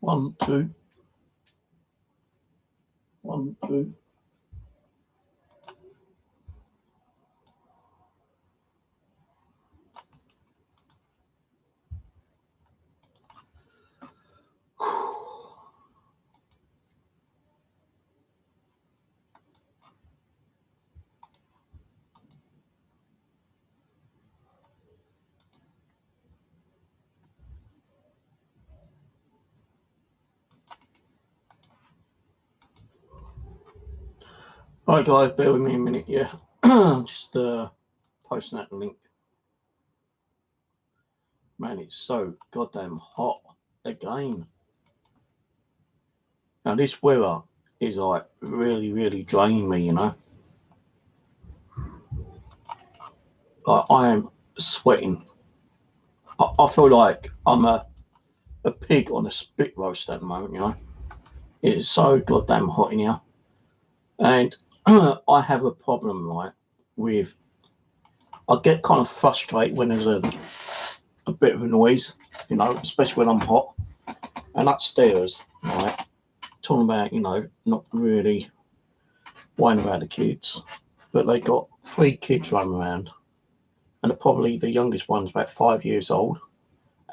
1, 2. 1, 2. Alright guys, bear with me a minute, yeah. Just posting that link. Man, it's so goddamn hot again. Now this weather is like really draining me, you know. Like I am sweating. I feel like I'm a pig on a spit roast at the moment, you know. It is so goddamn hot in here. And I have a problem, right, with, I get kind of frustrated when there's a bit of a noise, you know, especially when I'm hot. And upstairs, right, talking about, you know, not really whining about the kids, but they got 3 kids running around. And probably the youngest one's about 5 years old.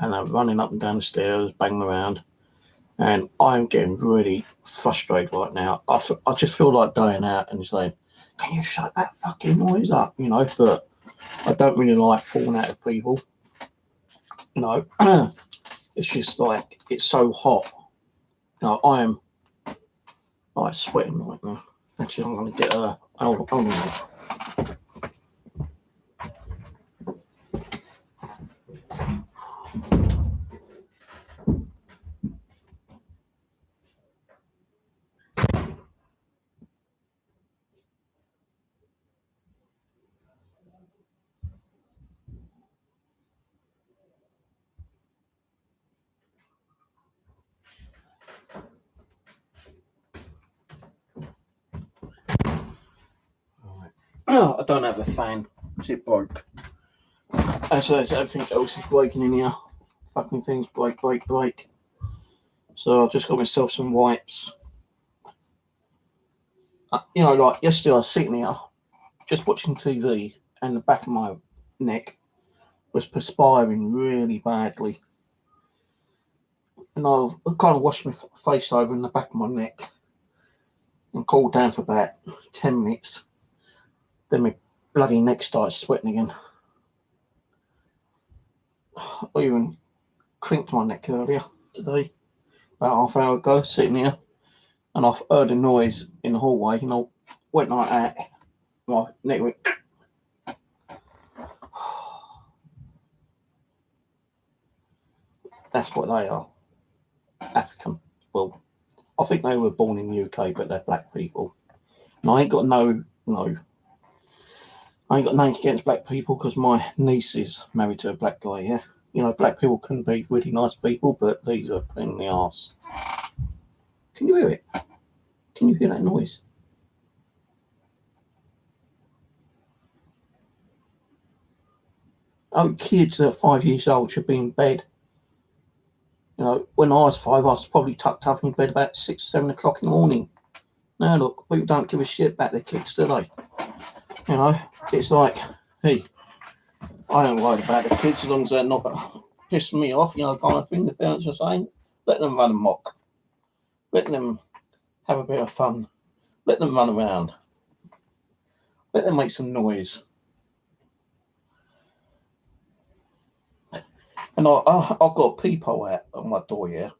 And they're running up and down the stairs, banging around. And I'm getting really frustrated right now. I just feel like going out and saying, can you shut that fucking noise up, you know? But I don't really like falling out of people, you know. It's just like, it's so hot. You know, I am like sweating right now. Actually, I'm going to get a, hold on. I don't have a fan because it broke. As everything else is breaking in here. Fucking things break. So I've just got myself some wipes. You know, like yesterday I was sitting here just watching TV and the back of my neck was perspiring really badly. And I kind of washed my face over in the back of my neck and cooled down for about 10 minutes. Then my bloody neck started sweating again. I even crinked my neck earlier today, about half an hour ago, sitting here, and I've heard a noise in the hallway, you know, went like that. My neck went. That's what they are. African. Well, I think they were born in the UK, but they're black people. And I ain't got nothing against black people because my niece is married to a black guy, yeah. You know, black people can be really nice people, but these are a pain in the arse. Can you hear it? Can you hear that noise? Oh, kids that are 5 years old should be in bed. You know, when I was 5, I was probably tucked up in bed about 6, 7 o'clock in the morning. Now look, people don't give a shit about their kids, do they? You know, it's like, hey, I don't worry about the kids as long as they're not pissing me off, you know, kind of thing. The parents are saying, let them run amok. Let them have a bit of fun. Let them run around. Let them make some noise. And I've got a peephole out on my door here.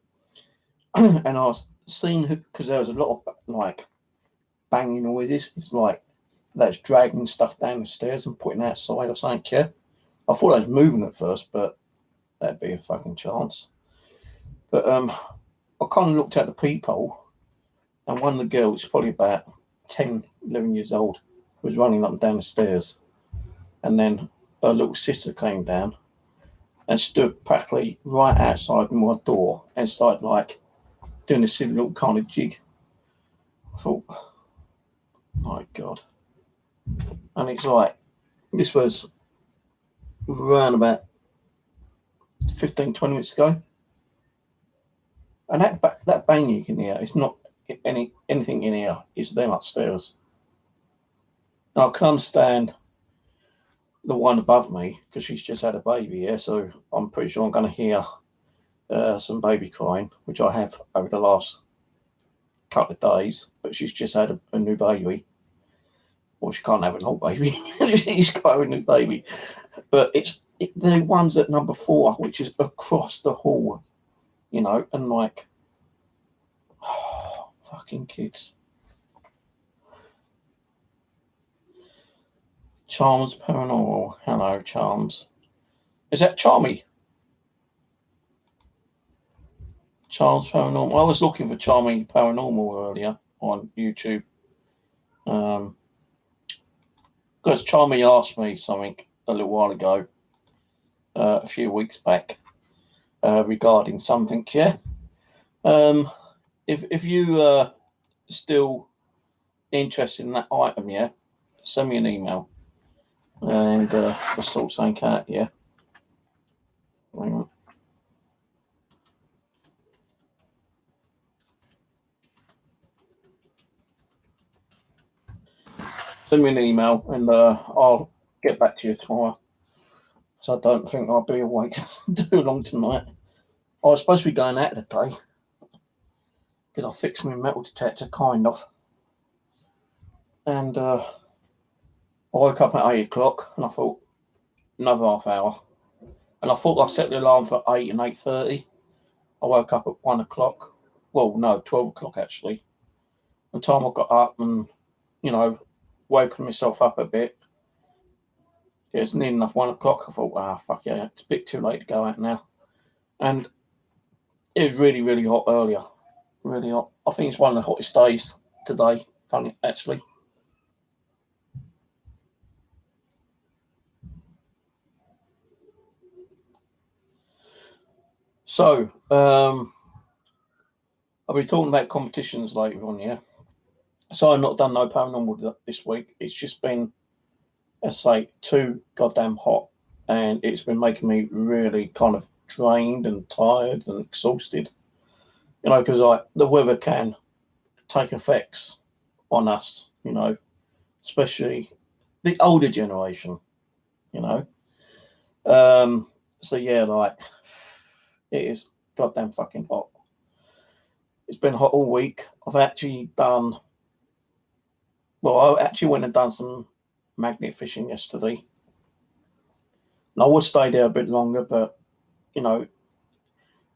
And I was seeing, because there was a lot of like banging noises. It's like that's dragging stuff down the stairs and putting outside or something, yeah. I thought I was moving at first, but that'd be a fucking chance. But I kind of looked at the peephole, and one of the girls, probably about 10, 11 years old, was running up and down the stairs. And then her little sister came down and stood practically right outside my door and started like doing a silly little kind of jig. I thought, my God. And it's like, this was around about 15, 20 minutes ago. And that bang you can hear, it's not anything in here, it's them upstairs. Now, I can understand the one above me because she's just had a baby, yeah, so I'm pretty sure I'm going to hear some baby crying, which I have over the last couple of days, but she's just had a new baby. Well, she can't have an old baby. She's got a new baby. But the ones at number 4, which is across the hall, you know, and like, oh, fucking kids. Charms Paranormal. Hello, Charms. Is that Charmy? Charms Paranormal. I was looking for Charmy Paranormal earlier on YouTube. Because Charmy asked me something a little while ago, a few weeks back, regarding something, yeah. If you still interested in that item, yeah, send me an email and we'll sort something out, yeah. Hang on. Send me an email and I'll get back to you tomorrow. So I don't think I'll be awake too long tonight. I was supposed to be going out today because I fixed my metal detector, kind of. And I woke up at 8 o'clock and I thought, another half hour. And I thought I set the alarm for 8 and 8:30. I woke up at 1 o'clock. Well, no, 12 o'clock actually. The time I got up and, you know, woken myself up a bit, it was near enough 1 o'clock. I thought, fuck yeah, it's a bit too late to go out now. And it was really, really hot earlier. Really hot. I think it's one of the hottest days today, funny, actually. So, I'll be talking about competitions later on, yeah. So I've not done no paranormal this week. It's just been, let's say, too goddamn hot, and it's been making me really kind of drained and tired and exhausted. You know, because like the weather can take effects on us. You know, especially the older generation. You know, so yeah, like it is goddamn fucking hot. It's been hot all week. I've actually done. Well, I actually went and done some magnet fishing yesterday. And I would stay there a bit longer, but you know,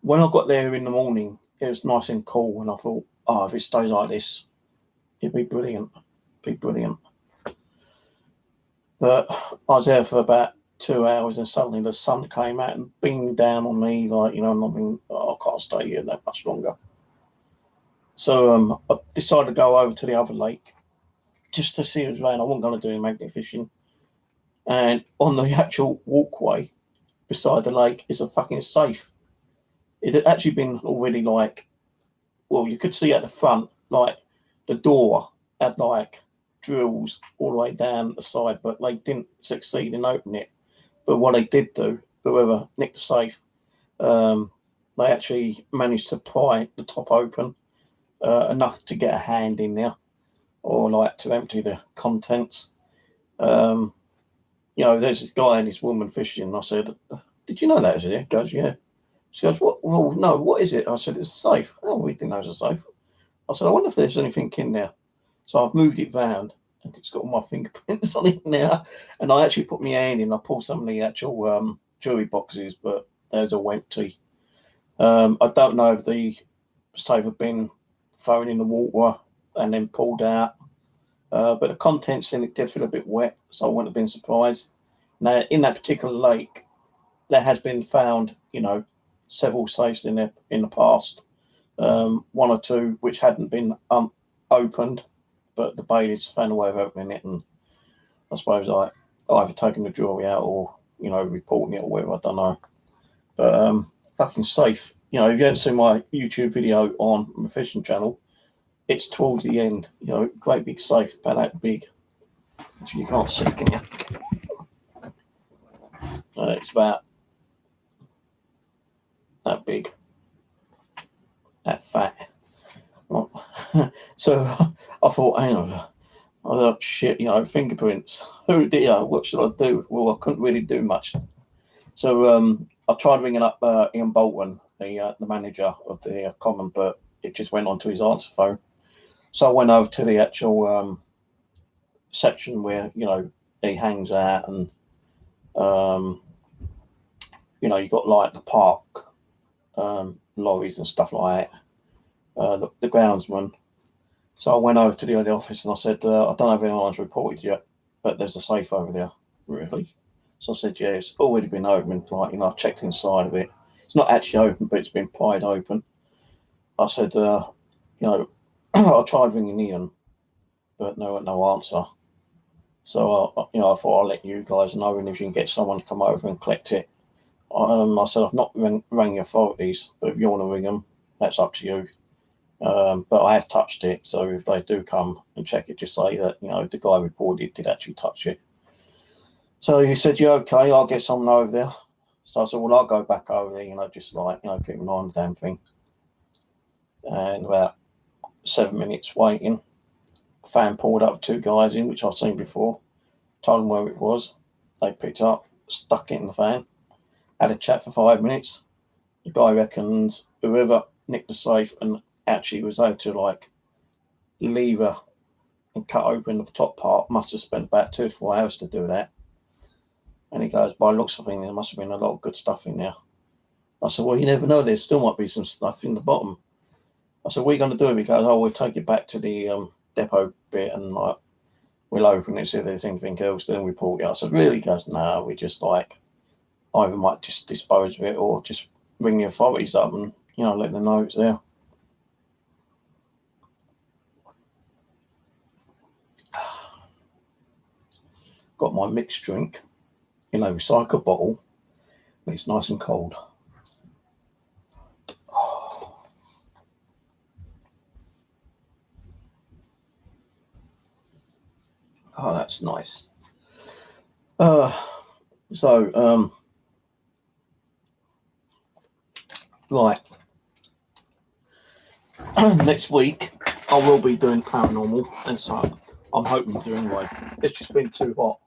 when I got there in the morning, it was nice and cool, and I thought, if it stays like this, it'd be brilliant. Be brilliant. But I was there for about 2 hours, and suddenly the sun came out and beamed down on me, like, you know, and I mean, I can't stay here that much longer. So I decided to go over to the other lake just to see it was rain. I wasn't going to do any magnet fishing. And on the actual walkway beside the lake is a fucking safe. It had actually been already like, well, you could see at the front, like the door had like drills all the way down the side, but they didn't succeed in opening it. But what they did do, whoever nicked the safe, they actually managed to pry the top open enough to get a hand in there, or like to empty the contents. You know, there's this guy and this woman fishing. And I said, "Did you know that was here?" He goes, "Yeah." She goes, "What? Well, no, what is it?" I said, "It's a safe." "Oh, we didn't know it was a safe." I said, "I wonder if there's anything in there." So I've moved it round and it's got all my fingerprints on it now. And I actually put my hand in. I pulled some of the actual jewelry boxes, but there's all empty. I don't know if the safe had been thrown in the water and then pulled out. But the contents in it did feel a bit wet, so I wouldn't have been surprised. Now, in that particular lake, there has been found, you know, several safes in there in the past. One or two which hadn't been opened, but the bailiffs found a way of opening it, and I suppose I either taking the jewelry out or, you know, reporting it or whatever, I don't know. But fucking safe. You know, if you haven't seen my YouTube video on my fishing channel, it's towards the end. You know, great big safe, about that big. You can't see, can you? It's about that big. that fat. Well, so I thought, hang on. I thought, shit, fingerprints. Who did I? What should I do? Well, I couldn't really do much. So I tried ringing up Ian Bolton, the manager of the Common, but it just went onto his answer phone. So I went over to the actual section where he hangs out, and you got like the park lorries and stuff like that. The groundsman. So I went over to the office and I said, I don't know if anyone's reported yet, but there's a safe over there. Really? So I said, yeah, it's already been opened. Like, I checked inside of it. It's not actually open, but it's been pried open. I said, I tried ringing Ian, but no answer. So, I thought I'll let you guys know, and if you can get someone to come over and collect it. I said, I've not rang the authorities, but if you want to ring them, that's up to you. But I have touched it, so if they do come and check it, just say that, the guy reported did actually touch it. So he said, yeah, okay, I'll get someone over there. So I said, well, I'll go back over there, just like, keep an eye on the damn thing. And about 7 minutes waiting, a fan pulled up 2 guys in, which I've seen before, told them where it was. They picked it up, stuck it in the fan, had a chat for 5 minutes. The guy reckons whoever nicked the safe and actually was able to like lever and cut open the top part must have spent about 2 to 4 hours to do that. And he goes, by looks of things, there must have been a lot of good stuff in there. I said, well, you never know, there still might be some stuff in the bottom. I said, what are you going to do? He goes, oh, we'll take it back to the depot bit and like we'll open it, see if there's anything else, then report it. I said, really? He goes, no, we just like either might just dispose of it or just ring the authorities up and let them know it's there. Got my mixed drink in a recycled bottle. It's nice and cold. Oh, that's nice. Right. Next week, I will be doing Paranormal, and so I'm hoping to anyway. It's just been too hot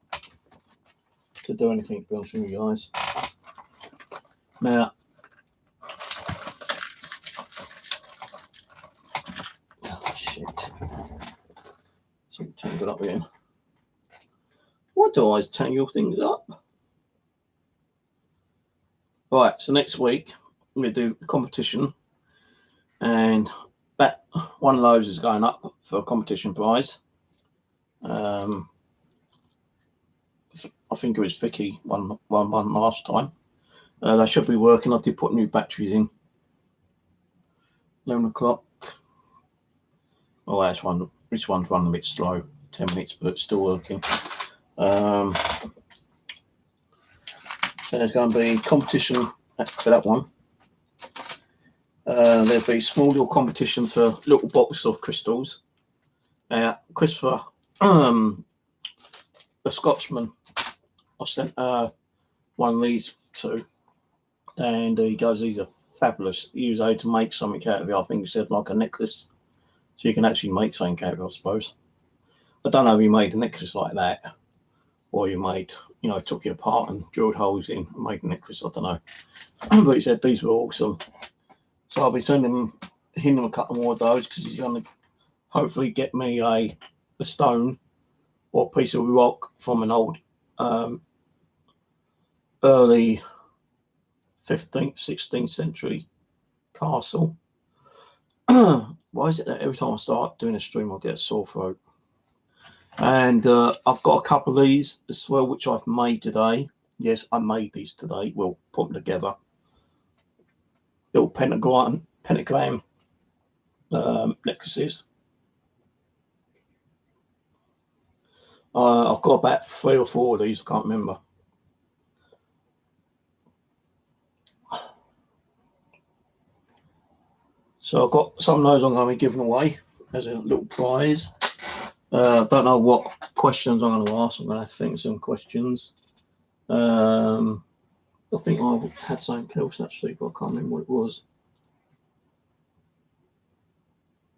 to do anything, to be honest with you guys. Now, oh, shit. Something tangled up again. Why do I always tangle things up? Right, so next week, I'm going to do the competition, and that one of those is going up for a competition prize. I think it was Vicky won last time. They should be working. I did put new batteries in. 11 o'clock. Oh, that's one. This one's running a bit slow. 10 minutes, but it's still working. So there's going to be competition for that one. There'll be small little competition for little box of crystals. Christopher, the Scotsman, I sent one of these to, and he goes, these are fabulous. He was able to make something out of it. I think he said like a necklace. So you can actually make something out of it, I suppose. I don't know if he made a necklace like that, or you made, took it apart and drilled holes in and made a necklace. I don't know. But he said these were awesome. So I'll be sending him a couple more of those because he's going to hopefully get me a stone or a piece of rock from an old early 15th, 16th century castle. Why is it that every time I start doing a stream, I get a sore throat? And I've got a couple of these as well, which I've made today. Yes, I made these today. We'll put them together. Little pentagram necklaces. I've got about 3 or 4 of these. I can't remember. So I've got some of those I'm going to be giving away as a little prize. I don't know what questions I'm going to ask. I'm going to have to think of some questions. I think I had something else actually, but I can't remember what it was.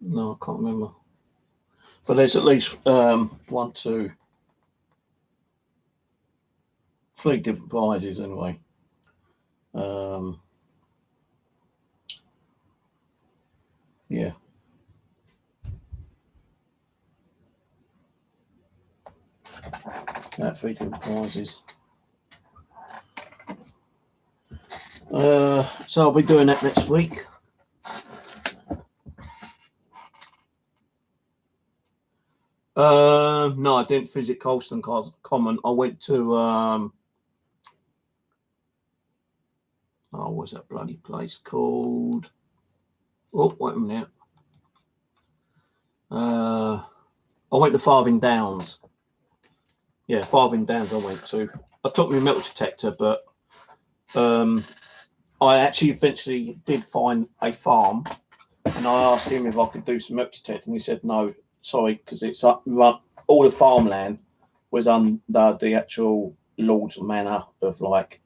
No, I can't remember. But there's at least 1, 2, 3 different prizes anyway. Yeah. That 3 different prizes. So I'll be doing that next week. No, I didn't visit Colston Common. I went to what's that bloody place called? Oh, wait a minute. I went to Farthing Downs. Yeah, Farthing Downs I went to. I took my metal detector, but I actually eventually did find a farm, and I asked him if I could do some metal detecting. He said no, sorry, because it's all the farmland was under the actual Lord's manor of like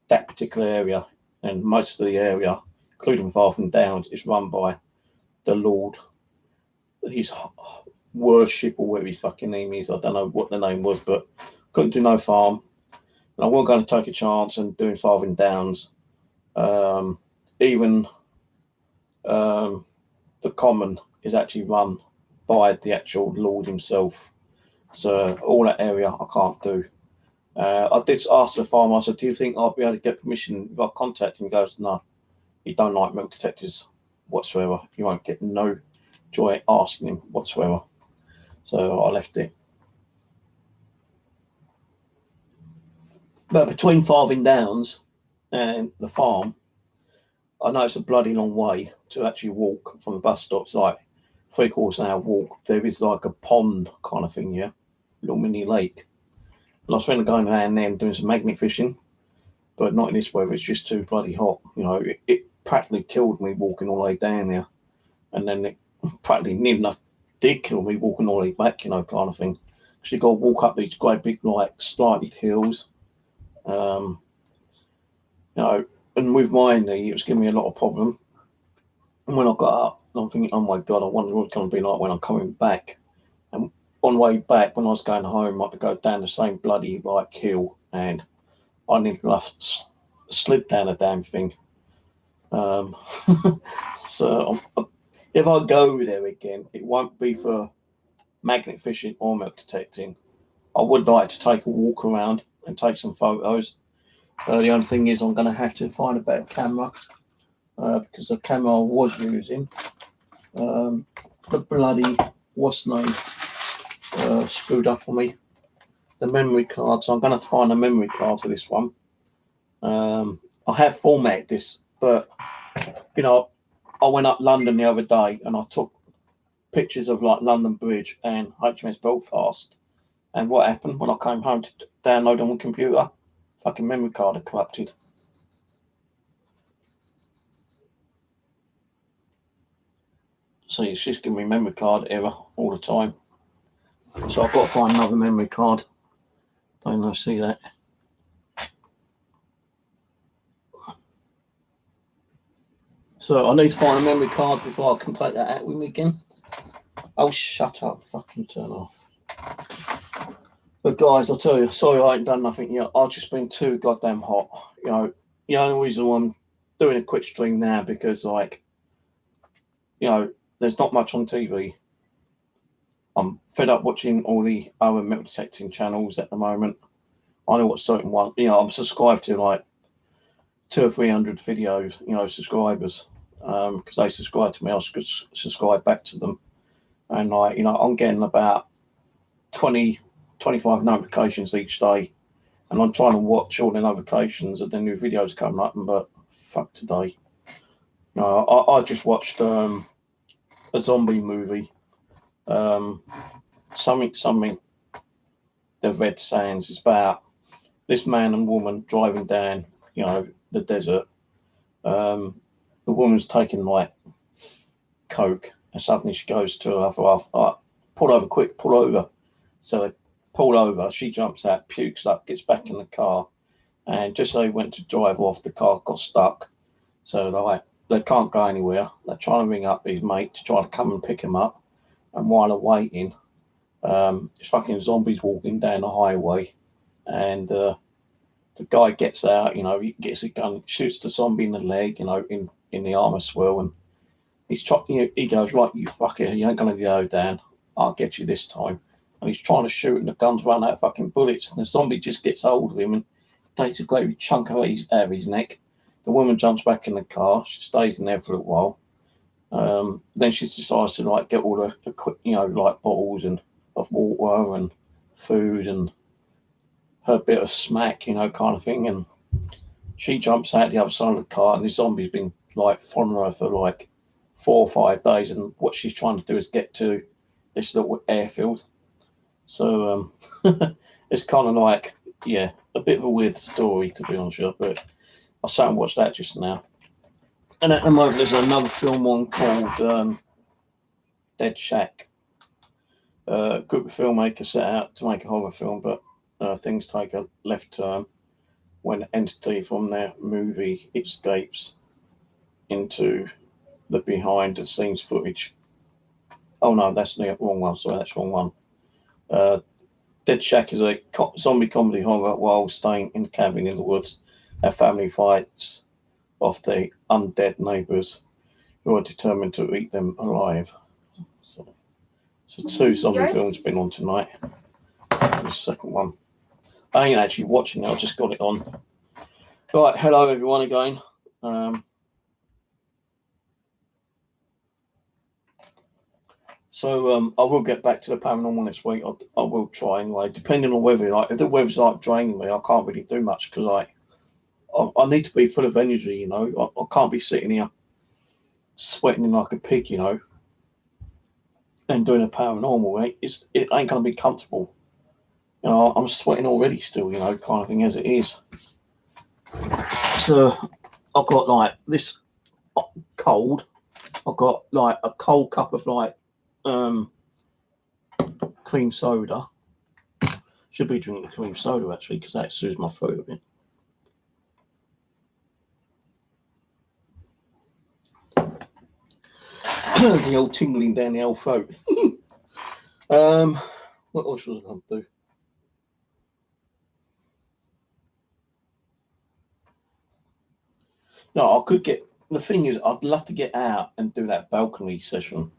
that particular area, and most of the area, including Farthing Downs, is run by the Lord. His worship or whatever his fucking name is. I don't know what the name was, but couldn't do no farm. And I wasn't going to take a chance and doing Farthing Downs. Even the common is actually run by the actual Lord himself. So all that area I can't do. I did ask the farmer, I said, do you think I'll be able to get permission if I contact him? He goes, no, you don't like milk detectors whatsoever. You won't get no joy asking him whatsoever. So I left it. But between Farthing Downs and the farm, I know it's a bloody long way to actually walk from the bus stop. It's like 3/4 an hour walk. There is like a pond kind of thing, yeah, little mini lake. And I was thinking of going down there and doing some magnet fishing, but not in this weather. It's just too bloody hot. You know, it practically killed me walking all the way down there, and then it practically near enough did kill me walking all the way back. You know, kind of thing. Because you got to walk up these great big like slightly hills. You know, and with my knee, it was giving me a lot of problem. And when I got up, I'm thinking, oh my God, I wonder what it's going to be like when I'm coming back. And on the way back, when I was going home, I had to go down the same bloody like hill, and I nearly slid down the damn thing. So if I go there again, it won't be for magnet fishing or milk detecting. I would like to take a walk around and take some photos. The only thing is I'm going to have to find a better camera because the camera I was using, the bloody, what's name, screwed up on me. The memory card, so I'm going to have to find a memory card for this one. I have formatted this, but, you know, I went up London the other day and I took pictures of like London Bridge and HMS Belfast. And what happened when I came home to download on my computer? Fucking memory card had corrupted. So it's just giving me memory card error all the time. So I've got to find another memory card. Don't know, see that. So I need to find a memory card before I can take that out with me again. Oh, shut up. Fucking turn off. But guys, I'll tell you, sorry I ain't done nothing yet. I've just been too goddamn hot. You know, the only reason why I'm doing a quick stream now because, like, you know, there's not much on TV. I'm fed up watching all the other metal detecting channels at the moment. I only watch certain ones. You know, I'm subscribed to like 200 or 300 videos, you know, subscribers. Because they subscribe to me, I'll subscribe back to them. And like, you know, I'm getting about 20, 25 notifications each day. And I'm trying to watch all the notifications of the new videos coming up, but fuck today. You know, I just watched a zombie movie. Something the Red Sands. It's about this man and woman driving down, you know, the desert. The woman's taking like coke, and suddenly she goes to her for pull over, quick, pull over. So they pull over. She jumps out, pukes up, gets back in the car, and just as they went to drive off, the car got stuck. So they're like, they can't go anywhere. They're trying to ring up his mate to try to come and pick him up. And while they're waiting, there's fucking zombies walking down the highway. And the guy gets out, he gets a gun, shoots the zombie in the leg, in the armour swirl. And he goes, right, you fucker, you ain't going to go down. I'll get you this time. And he's trying to shoot, and the guns run out of fucking bullets. And the zombie just gets hold of him and takes a great chunk out of his neck. The woman jumps back in the car. She stays in there for a while. Then she decides to get all the bottles of water and food and her bit of smack, kind of thing. And she jumps out the other side of the car, and the zombie's been following her for 4 or 5 days. And what she's trying to do is get to this little airfield. So it's kind of a bit of a weird story, to be honest with you. But I sat and watched that just now. And at the moment, there's another film on called Dead Shack. A group of filmmakers set out to make a horror film, but things take a left turn when an entity from their movie escapes into the behind-the-scenes footage. Oh no, that's the wrong one. Sorry, that's the wrong one. Dead Shack is a zombie comedy horror while staying in a cabin in the woods. A family fights off the undead neighbours who are determined to eat them alive. So 2 zombie films been on tonight. The second one. I ain't actually watching it, I just got it on. Right, hello everyone again. So I will get back to the paranormal next week. I will try anyway, depending on whether if the weather's draining me, I can't really do much because I need to be full of energy, I can't be sitting here sweating like a pig, and doing a paranormal, right? It ain't going to be comfortable. I'm sweating already still, kind of thing as it is. So I've got this cold. I've got a cold cup of cream soda. Should be drinking cream soda actually, because that soothes my throat a bit. The old tingling down the old throat. What else was I going to do? No, I could get. The thing is, I'd love to get out and do that balcony session,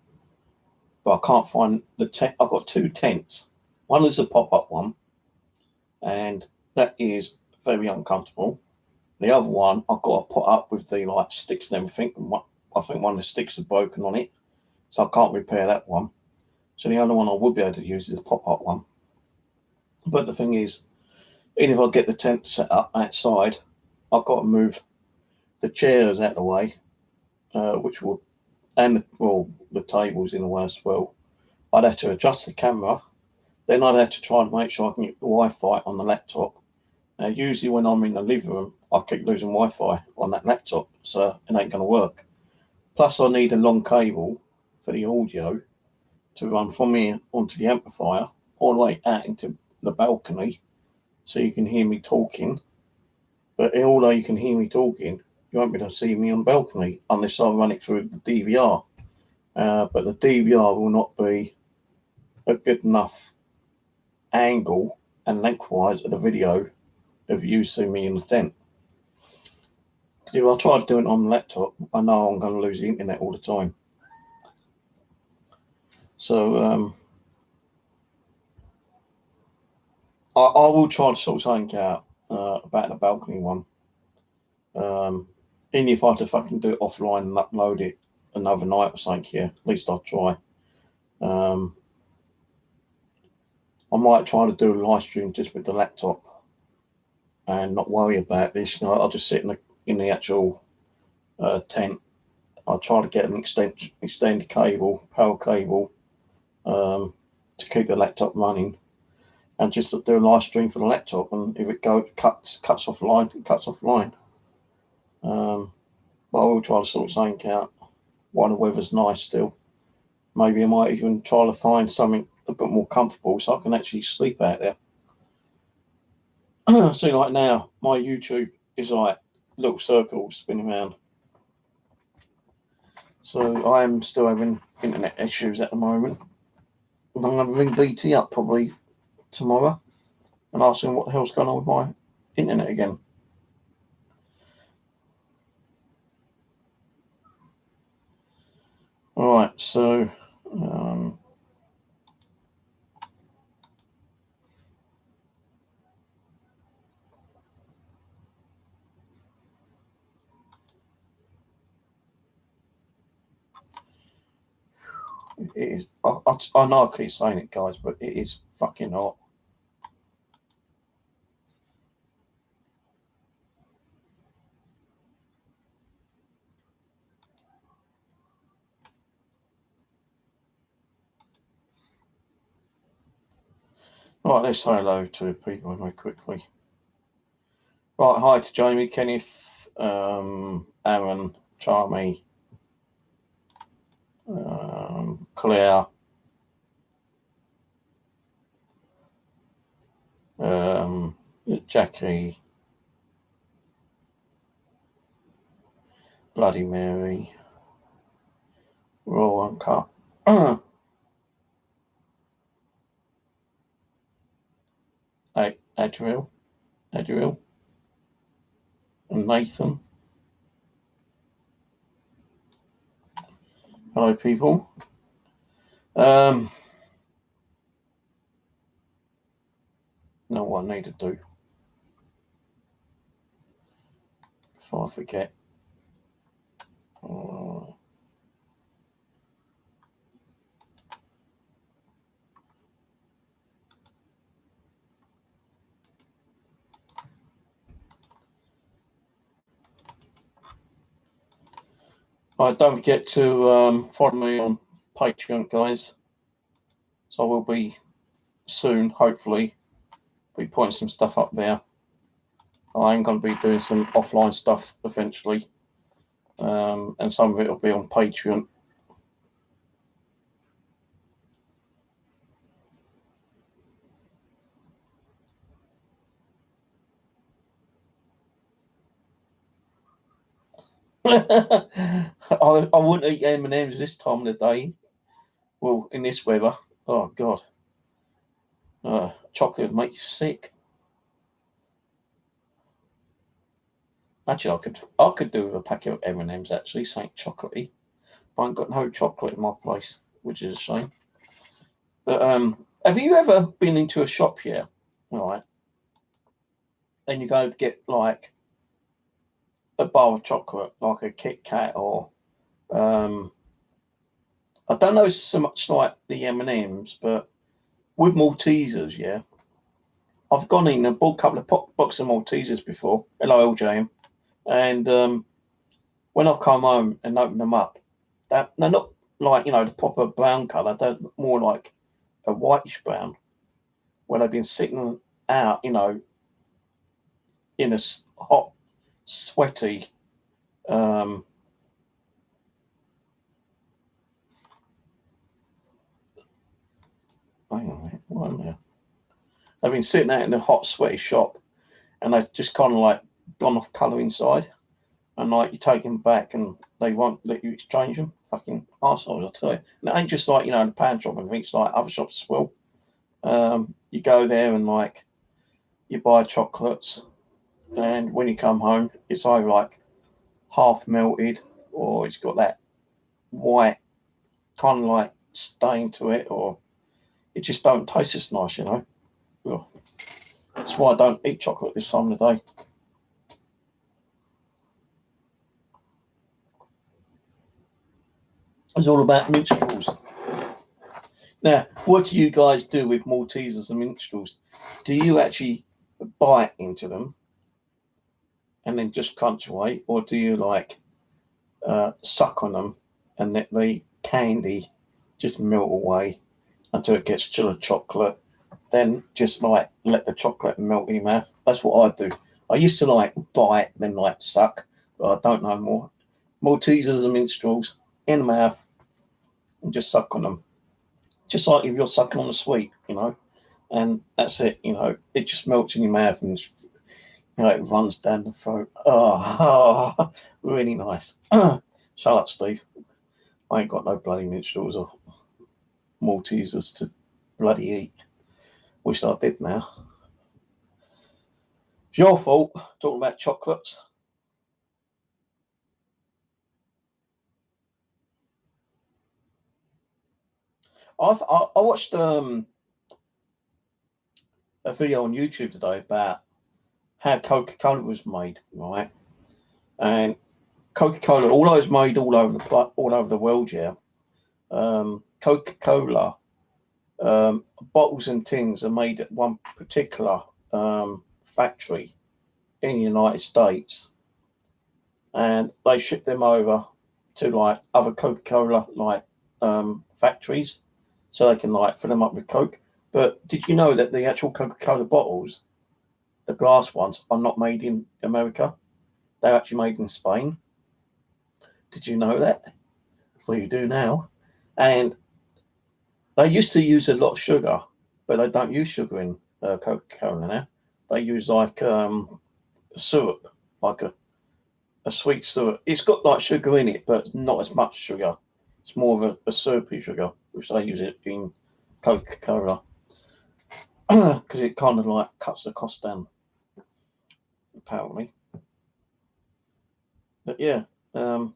but I can't find the tent. I've got 2 tents. One is a pop-up one, and that is very uncomfortable. The other one, I've got to put up with the sticks and everything. And I think one of the sticks is broken on it, so I can't repair that one. So the other one I would be able to use is a pop-up one. But the thing is, even if I get the tent set up outside, I've got to move the chairs out of the way, and the tables in the way as well. I'd have to adjust the camera. Then I'd have to try and make sure I can get the Wi-Fi on the laptop. Now, usually when I'm in the living room, I keep losing Wi-Fi on that laptop, so it ain't going to work. Plus, I need a long cable for the audio to run from here onto the amplifier all the way out into the balcony, so you can hear me talking. But although you can hear me talking, you won't be able to see me on the balcony unless I run it through the DVR. But the DVR will not be a good enough angle and lengthwise of the video of you seeing me in the tent. If I try to do it on the laptop, I know I'm going to lose the internet all the time. So I will try to sort something out about the balcony one. Even if I had to fucking do it offline and upload it another night or something, at least I'll try. I might try to do a live stream just with the laptop and not worry about this. I'll just sit in the actual tent. I'll try to get an extended cable, power cable, to keep the laptop running, and just do a live stream for the laptop. And if it cuts offline, it cuts offline. But I will try to sort something out while the weather's nice still. Maybe I might even try to find something a bit more comfortable so I can actually sleep out there. See, now, my YouTube is little circles spinning around. So I am still having internet issues at the moment. And I'm going to ring BT up probably tomorrow and ask them what the hell's going on with my internet again. Alright, so it is. I know I keep saying it, guys, but it is fucking hot. Right, let's say hello to people very quickly. Right, hi to Jamie, Kenneth, Aaron, Charmy, Claire, Jackie, Bloody Mary, Raw Uncut, Adriel, and Nathan. Hello, people. Know what I need to do before I forget. Right, don't forget to follow me on Patreon, guys. So I will be soon, hopefully, be putting some stuff up there. I am going to be doing some offline stuff eventually, and some of it will be on Patreon. I wouldn't eat M&Ms this time of the day. Well, in this weather, oh god, chocolate would make you sick. Actually, I could do with a packet of M&Ms. Actually, something chocolatey. I ain't got no chocolate in my place, which is a shame. But have you ever been into a shop here, right? And you go to get like a bar of chocolate, like a Kit Kat, or I don't know so much like the M&Ms, but with Maltesers, yeah. I've gone in and bought a couple of boxes of Maltesers before. Hello, LJM. And when I come home and open them up, they're not like, the proper brown colour. They're more like a whitish brown, where they've been sitting out, in a hot, sweaty, hang on, what am I? They've been sitting out in a hot, sweaty shop, and they've just kind of like gone off colour inside, and like you take them back, and they won't let you exchange them. Fucking arseholes, I tell you. And it ain't just like the pound shop and things, like other shops as well. You go there and like you buy chocolates, and when you come home, it's either like half melted or it's got that white kind of like stain to it, or it just don't taste as nice, Well, that's why I don't eat chocolate this time of the day. It's all about minstrels. Now, what do you guys do with Maltesers and minstrels? Do you actually bite into them and then just crunch away, or do you like suck on them and let the candy just melt away until it gets to the chocolate? Then just like let the chocolate melt in your mouth. That's what I do. I used to like bite, then like suck, but I don't know more. Maltesers and minstrels in the mouth and just suck on them. Just like if you're sucking on a sweet, and that's it, it just melts in your mouth and it runs down the throat. Oh, really nice. Shut up, Steve. I ain't got no bloody minstrels or Maltesers to bloody eat. Wish I did now. It's your fault, talking about chocolates. I watched a video on YouTube today about how Coca-Cola was made, right? And Coca-Cola, although it's made all over the world, yeah. Coca-Cola bottles and tins are made at one particular factory in the United States, and they ship them over to like other Coca-Cola factories, so they can like fill them up with Coke. But did you know that the actual Coca-Cola bottles, the glass ones, are not made in America? They're actually made in Spain. Did you know that? Well, you do now. And they used to use a lot of sugar, but they don't use sugar in Coca-Cola now. They use like syrup, like a sweet syrup. It's got like sugar in it, but not as much sugar. It's more of a syrupy sugar, which they use it in Coca-Cola because it kind of like cuts the cost down, apparently. But yeah, I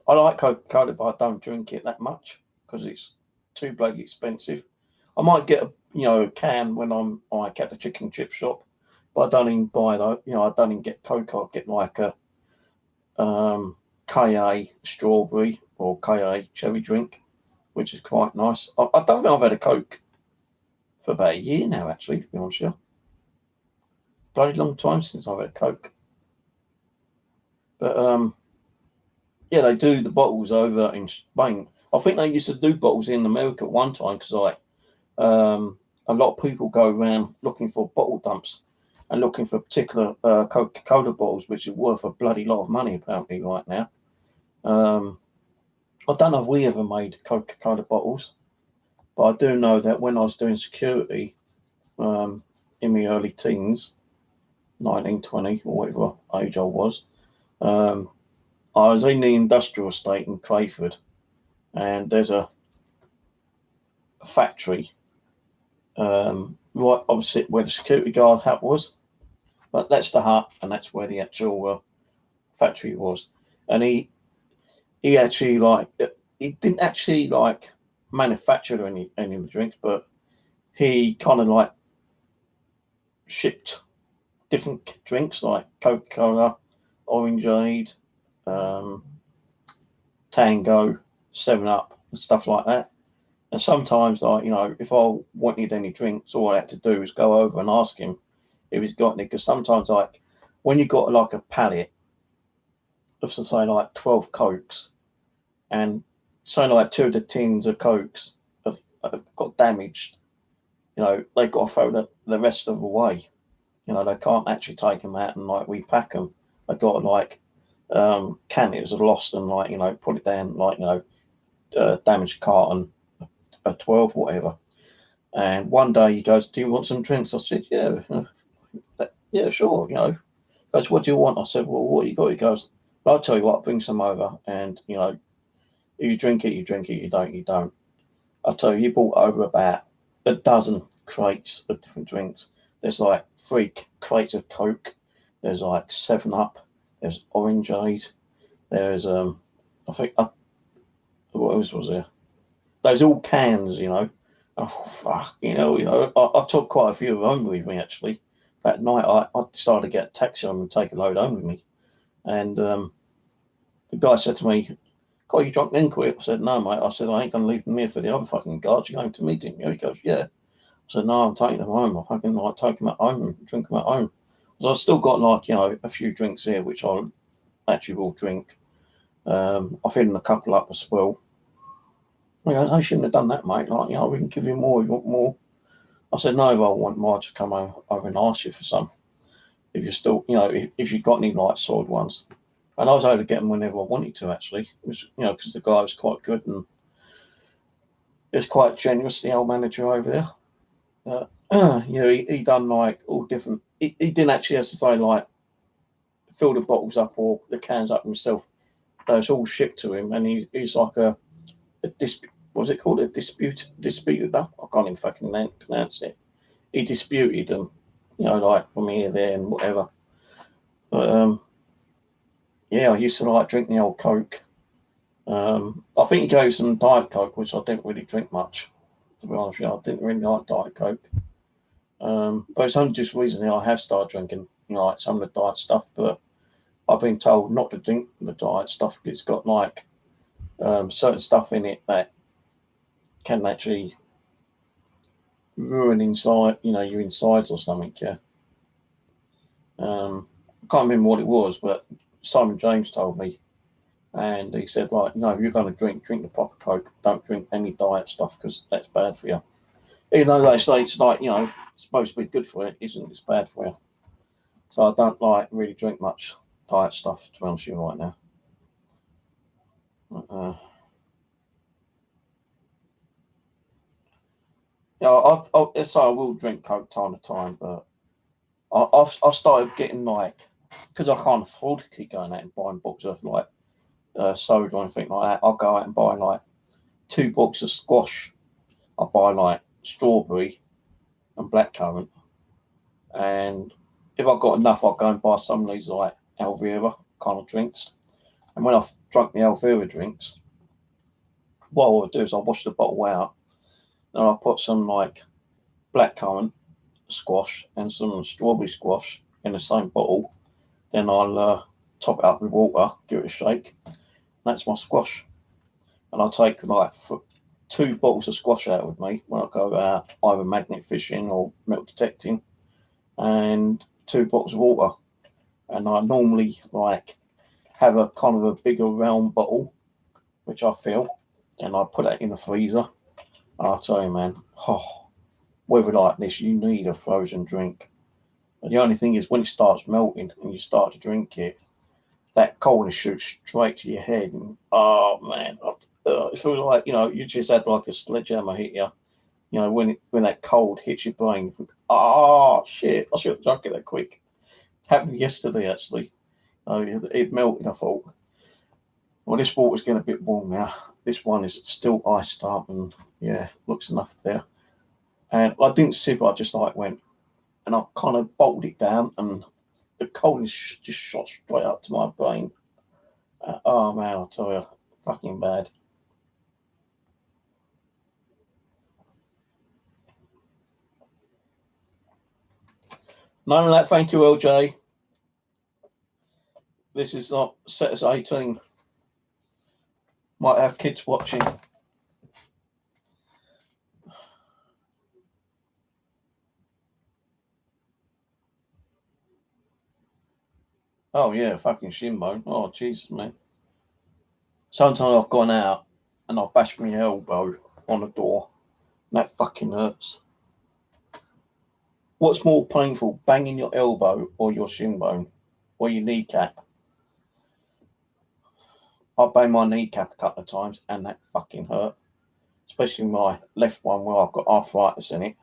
like Coca-Cola, but I don't drink it that much because it's too bloody expensive. I might get a can when I'm like at the chicken chip shop, but I don't even buy that. I don't even get Coke. I get like a KA strawberry or KA cherry drink, which is quite nice. I don't think I've had a Coke for about a year now, actually, to be honest with you. Bloody long time since I've had a Coke. But yeah, they do the bottles over in Spain. I think they used to do bottles in America at one time because a lot of people go around looking for bottle dumps and looking for particular Coca-Cola bottles, which is worth a bloody lot of money apparently right now. I don't know if we ever made Coca-Cola bottles, but I do know that when I was doing security in my early teens, 19, 20, or whatever age I was in the industrial estate in Crayford, and there's a factory right opposite where the security guard hut was. But that's the hut, and that's where the actual factory was. And he actually he didn't actually manufacture any of the drinks, but he kind of like shipped different drinks like Coca-Cola, Orangeade, Tango, 7-Up, and stuff like that. And sometimes, if I wanted any drinks, all I had to do was go over and ask him if he's got any. Because sometimes, when you got like a pallet of, say, like 12 Cokes, and say like 2 of the tins of Cokes have got damaged, they've got to throw the rest of them away. They can't actually take them out and repack them. They've got to can it as a lost and put it down damaged carton, a 12, whatever. And one day he goes, "Do you want some drinks?" I said, "Yeah, yeah, sure." He goes, "What do you want?" I said, "Well, what you got?" He goes, "I'll tell you what, bring some over, and if you drink it, you drink it. You don't, you don't." I tell you, he brought over about a dozen crates of different drinks. There's like 3 crates of Coke. There's like 7-Up. There's Orangeade. There's I think what else was there? Those all cans, Oh fuck, I took quite a few of them with me actually. That night, I decided to get a taxi home and take a load home with me. And the guy said to me, "God, you drunk then quick?" I said, "No, mate." I said, "I ain't going to leave them here for the other fucking guards. You're going to meet him." He goes, "Yeah." I said, "No, I'm taking them home. I fucking take them at home and drink them at home." So I've still got a few drinks here, which I actually will drink. I've hidden a couple up as well. I shouldn't have done that, mate. We can give you more. You want more? I said, "No, if I want more, I'll just come over and ask you for some. If you're still, if you've got any solid ones." And I was able to get them whenever I wanted to, actually. It was, because the guy was quite good and he was quite generous, the old manager over there. He done all different. He didn't actually, as to say, fill the bottles up or the cans up himself. It's all shipped to him, and he's like a what's it called? A disputer. I can't even fucking pronounce it. He disputed them, like from here, there, and whatever. But yeah, I used to like drink the old Coke. I think he gave some Diet Coke, which I didn't really drink much. To be honest with you, I didn't really like Diet Coke. But it's only just recently I have started drinking, like some of the diet stuff. But I've been told not to drink the diet stuff because it's got like certain stuff in it that can actually ruin your insides or something. Yeah. I can't remember what it was, but Simon James told me, and he said like, if you're going to drink the proper Coke. Don't drink any diet stuff because that's bad for you. Even though they say it's like it's supposed to be good for you, it isn't. It's bad for you. So I don't like really drink much diet stuff, to be honest with you right now. I will drink Coke time to time, but I've started getting like, because I can't afford to keep going out and buying boxes of like soda or anything like that. I'll go out and buy like 2 boxes of squash. I'll buy like strawberry and blackcurrant, and if I've got enough, I'll go and buy some of these like Elvira kind of drinks. And when I've drunk the Elvira drinks, what I'll do is I'll wash the bottle out, and I'll put some like blackcurrant squash and some strawberry squash in the same bottle. Then I'll top it up with water, give it a shake. That's my squash. And I'll take like 2 bottles of squash out with me when I go out either magnet fishing or metal detecting, and 2 bottles of water. And I normally like have a kind of a bigger round bottle, which I fill, and I put that in the freezer. And I'll tell you, man, weather like this, you need a frozen drink. And the only thing is, when it starts melting and you start to drink it, that coldness shoots straight to your head. And oh man, it feels like you just had like a sledgehammer hit you. When that cold hits your brain, you think, oh shit, I should have drunk it that quick. Happened yesterday actually. It melted. I thought, well, this water's getting a bit warm now. This one is still iced up, and yeah, looks enough there. And I didn't sip. I just like went, and I kind of bolted it down, and the coldness just shot straight up to my brain. Oh man, I'll tell you, fucking bad. None of that, thank you, LJ. This is not set as 18. Might have kids watching. Oh yeah, fucking shin bone. Oh Jesus, man. Sometimes I've gone out and I've bashed my elbow on the door, and that fucking hurts. What's more painful, banging your elbow or your shin bone or your kneecap? I banged my kneecap a couple of times, and that fucking hurt. Especially my left one where I've got arthritis in it.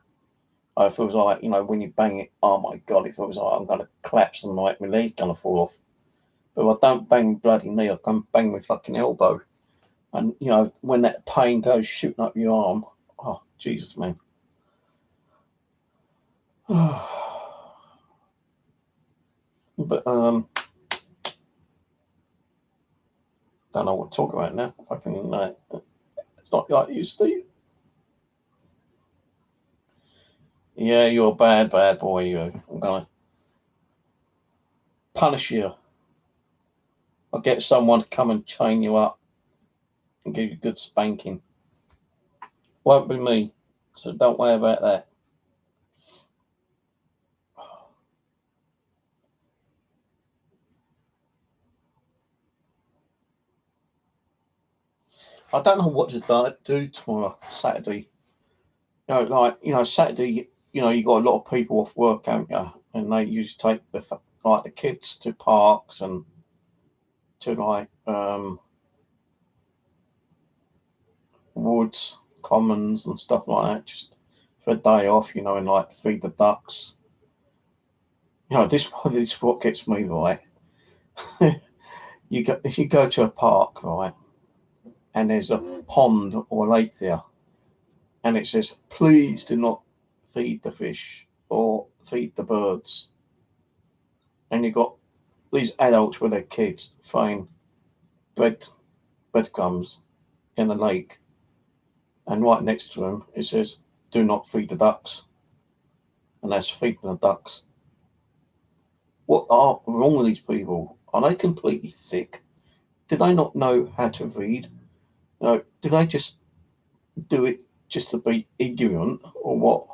It feels like, when you bang it, oh my God, it feels like I'm going to collapse and like my knee's going to fall off. But if I don't bang my bloody knee, I can bang my fucking elbow. And, when that pain goes shooting up your arm, oh, Jesus, man. But, don't know what to talk about now. Fucking, it's not like you, Steve. Yeah, you're a bad, bad boy, you. I'm going to punish you. I'll get someone to come and chain you up and give you a good spanking. Won't be me, so don't worry about that. I don't know what to do tomorrow, Saturday. Saturday, you got a lot of people off work, haven't you? And they usually take the kids to parks and to woods, commons and stuff like that, just for a day off, and like feed the ducks. This is what gets me right. if you go to a park, right, and there's a pond or lake there, and it says, please do not feed the fish or feed the birds. And you've got these adults with their kids throwing breadcrumbs in the lake. And right next to them, it says, do not feed the ducks. And that's feeding the ducks. What are wrong with these people? Are they completely sick? Do they not know how to read? Do they just do it just to be ignorant or what?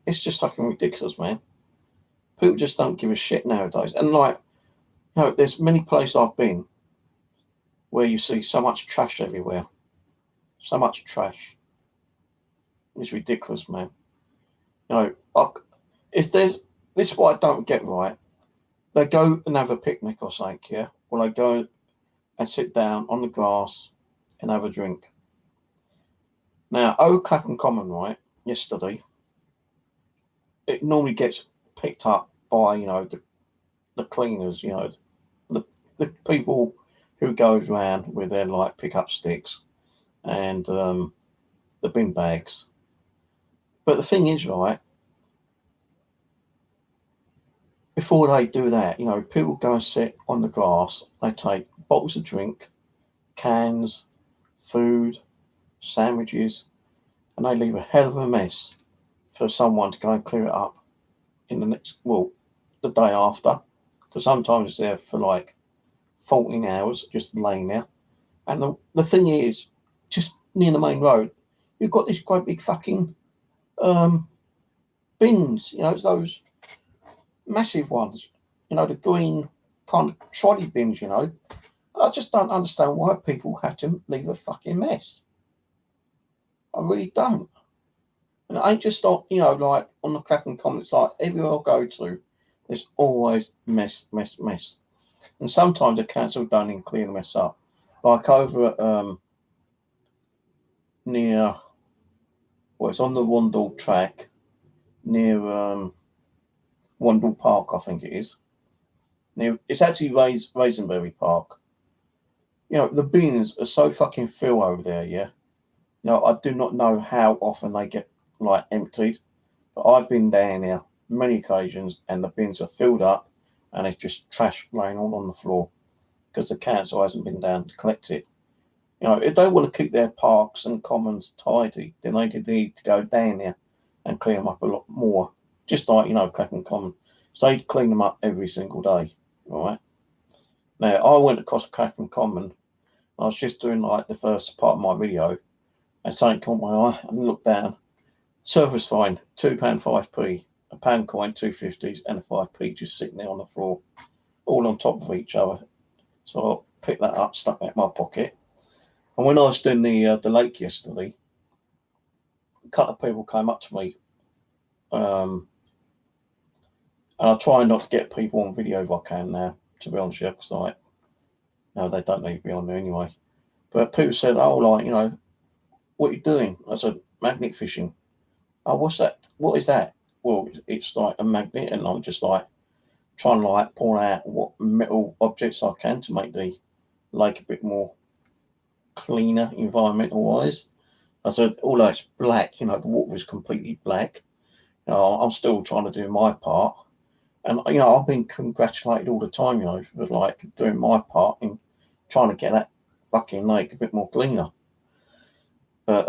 It's just fucking ridiculous, man. People just don't give a shit nowadays. And there's many places I've been where you see so much trash everywhere. So much trash. It's ridiculous, man. If there's this is what I don't get right. They go and have a picnic or something, yeah? Or they go and sit down on the grass and have a drink. Now, over Clapham Common, right, yesterday, it normally gets picked up by, the cleaners, the people who goes around with their, pick-up sticks and the bin bags. But the thing is, right, before they do that, people go and sit on the grass, they take bottles of drink, cans, food, sandwiches, and they leave a hell of a mess for someone to go and clear it up in the day after. Because sometimes it's there for 14 hours, just laying there. And the thing is, just near the main road, you've got this great big fucking bins, those massive ones, the green kind of trolley bins, I just don't understand why people have to leave a fucking mess. I really don't. And it ain't just on the Clapham Common, it's like everywhere I go to, there's always mess. And sometimes the council don't even clean the mess up. Like over at it's on the Wandle track, near Wandle Park, I think it is. It's actually Raisinberry Park. The bins are so fucking full over there, yeah? I do not know how often they get, emptied, but I've been down there many occasions and the bins are filled up and it's just trash laying all on the floor because the council hasn't been down to collect it. If they want to keep their parks and commons tidy, then they need to go down there and clean them up a lot more. Just like, Clapham Common. So they clean them up every single day, right? Now, I went across Clapham Common. I was just doing, the first part of my video, and something caught my eye, and looked down. Service fine, £2 5p, a pound coin, 250s, and a 5p just sitting there on the floor, all on top of each other. So I picked that up, stuck that in my pocket. And when I was doing the lake yesterday, a couple of people came up to me, and I try not to get people on video if I can now, to be honest with you, because they don't need to be on there anyway. But people said, what are you doing? I said, magnet fishing. Oh, what's that? What is that? Well, it's like a magnet, and I'm just trying to pull out what metal objects I can to make the lake a bit more cleaner environmental wise. I said, although it's black, the water is completely black. I'm still trying to do my part. And, I've been congratulated all the time, for doing my part in trying to get that fucking lake a bit more cleaner. But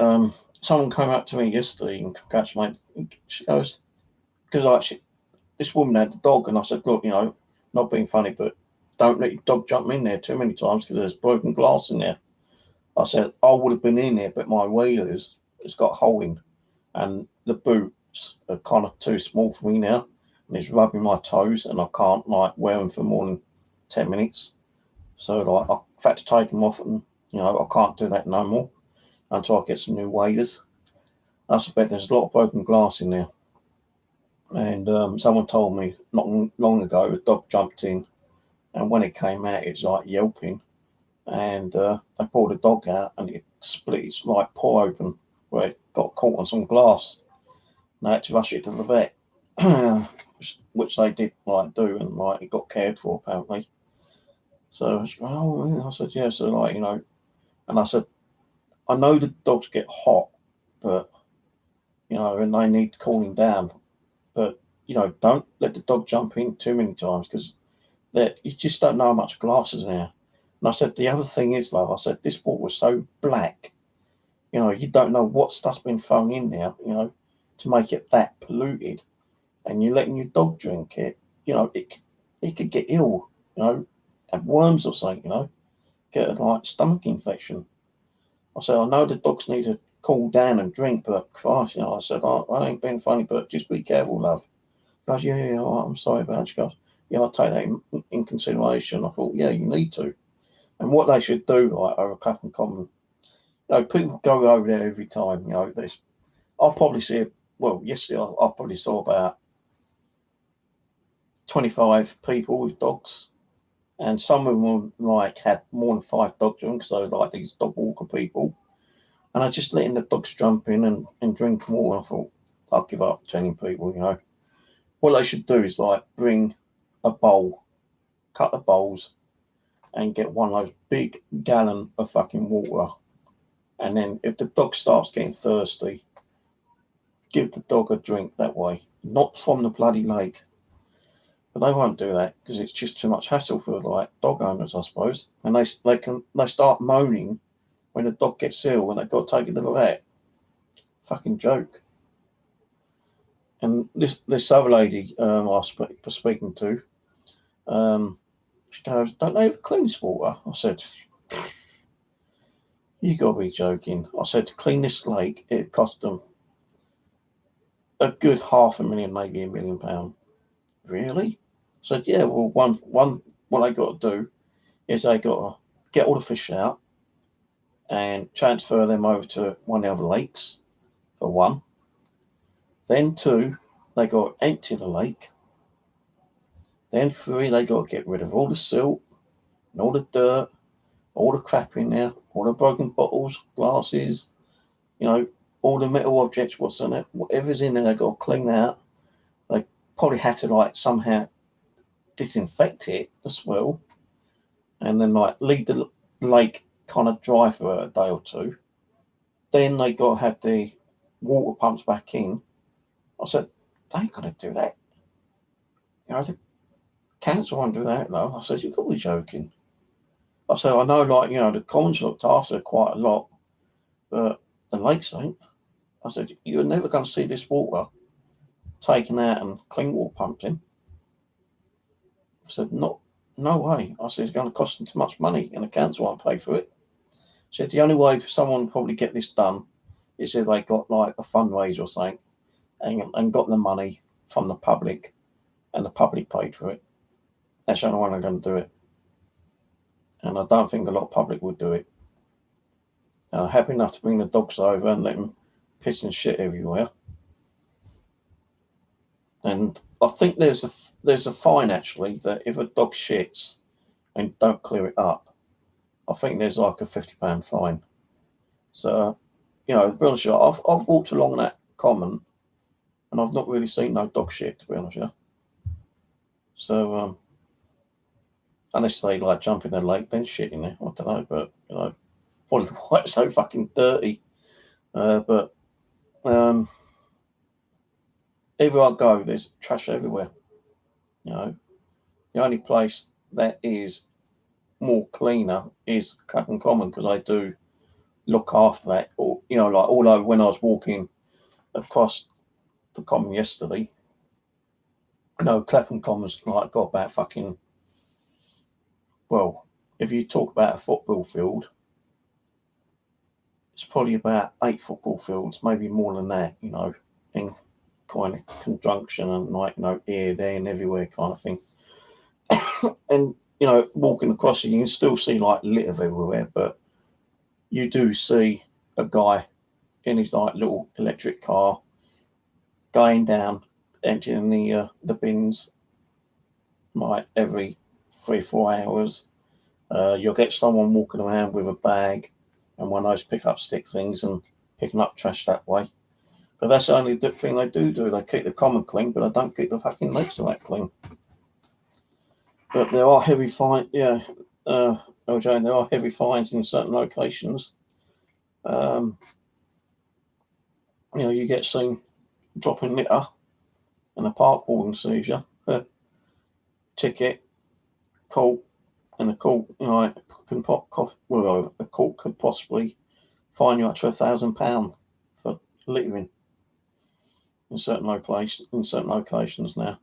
someone came up to me yesterday and congratulated. She goes, because this woman had the dog, and I said, look, not being funny, but don't let your dog jump in there too many times because there's broken glass in there. I said, I would have been in there, but my wheelers, it's got a hole in, and the boots are kind of too small for me now, and it's rubbing my toes, and I can't wear them for more than 10 minutes. So I've had to take them off, and I can't do that no more until I get some new waders. I suspect there's a lot of broken glass in there. And someone told me not long ago a dog jumped in, and when it came out, it's yelping. And I pulled the dog out, and it split its paw open where it got caught on some glass. And I had to rush it to the vet, which they did do, and it got cared for apparently. So she goes, oh, I said, yeah. So like, you know, and I said, I know the dogs get hot, but, you know, and they need cooling down. But, you know, don't let the dog jump in too many times because you just don't know how much glass is in there. And I said, the other thing is, love, I said, this water was so black, you know, you don't know what stuff's been thrown in there, you know, to make it that polluted. And you're letting your dog drink it, you know, it could get ill, you know, have worms or something, you know, get a like stomach infection. I said, I know the dogs need to cool down and drink, but Christ, you know, I said, I ain't being funny, but just be careful, love. She goes, yeah, all right, I'm sorry about it. She goes, yeah, I'll take that in consideration. I thought, yeah, you need to. And what they should do, like over Clapham Common, you know, people go over there every time, you know, I'll probably see it. Well, yesterday I probably saw about 25 people with dogs, and some of them like had more than 5 dogs in, so like these dog walker people. And I just letting the dogs jump in and drink more. And I thought, I'll give up telling people, you know. What they should do is like bring a bowl, cut the bowls, and get one of those big gallon of fucking water. And then if the dog starts getting thirsty, give the dog a drink that way, not from the bloody lake. But they won't do that because it's just too much hassle for like dog owners, I suppose. And they start moaning when the dog gets ill and they've got to take it to the vet. Fucking joke. And this other lady I was speaking to, she goes, "Don't they have clean water?" I said, "You got to be joking." I said, "To clean this lake, it cost them a good £500,000, maybe £1 million." Really? I said, "Yeah. Well, one what they got to do is they got to get all the fish out and transfer them over to one of the other lakes for one. Then two, they got to empty the lake. Then three, they got to get rid of all the silt and all the dirt, all the crap in there, all the broken bottles, glasses, you know, all the metal objects, what's in it, whatever's in there, they got to clean out. They probably had to like somehow disinfect it as well, and then like leave the lake kind of dry for a day or two. Then they got to have the water pumps back in. I said, they ain't gonna do that. You know, the council won't do that though. I said, you got to be joking. I said, I know, like, you know, the commons looked after quite a lot, but the lakes ain't. I said, you're never going to see this water taken out and clean water pumped in. I said, no way. I said, it's going to cost them too much money and the council won't pay for it. I said, the only way for someone to probably get this done is if they got like a fundraiser or something and got the money from the public and the public paid for it. That's the only way they're going to do it. And I don't think a lot of public would do it. And I'm happy enough to bring the dogs over and let them piss and shit everywhere. And I think there's a fine actually that if a dog shits and don't clear it up, I think there's like a £50 fine. So, you know, to be honest with you, I've walked along that common and I've not really seen no dog shit, to be honest with you. So, unless they like jump in the lake, then shit in there. I don't know, but you know, probably why it's so fucking dirty. But everywhere I go, there's trash everywhere. You know, the only place that is more cleaner is Clapham Common because I do look after that. Or you know, like although when I was walking across the common yesterday, you know, Clapham Common's like got about fucking, well, if you talk about a football field, it's probably about 8 football fields, maybe more than that, you know, in kind of conjunction and like, you know, here, there and everywhere kind of thing. And, you know, walking across it, you can still see like litter everywhere, but you do see a guy in his like little electric car going down, emptying the bins like every 3 or 4 hours. You'll get someone walking around with a bag and one of those pick up stick things and picking up trash that way. But that's the only thing they do. They keep the common clean, but they don't keep the fucking lakes to that clean. But there are heavy fines, yeah. LJ, there are heavy fines in certain locations. You know, you get seen dropping litter and a park warden sees you, ticket, court, and the court, you know, the court could possibly fine you up to £1,000 for littering in certain locations now.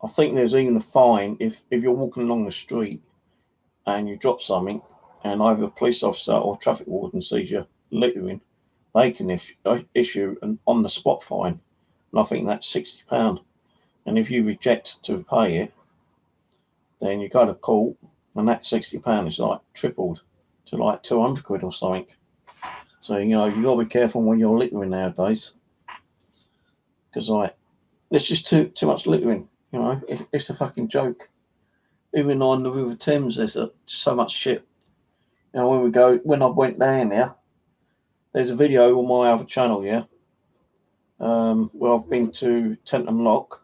I think there's even a fine if you're walking along the street and you drop something, and either a police officer or traffic warden sees you littering, they can issue an on-the-spot fine, and I think that's £60. And if you reject to pay it, then you go to court, and that £60 is like tripled to like £200 or something. So, you know, you've got to be careful when you're littering nowadays, because like there's just too much littering. You know, it's a fucking joke. Even on the River Thames, there's so much shit. You know, when I went down there, there's a video on my other channel, yeah, where I've been to Tentham Lock,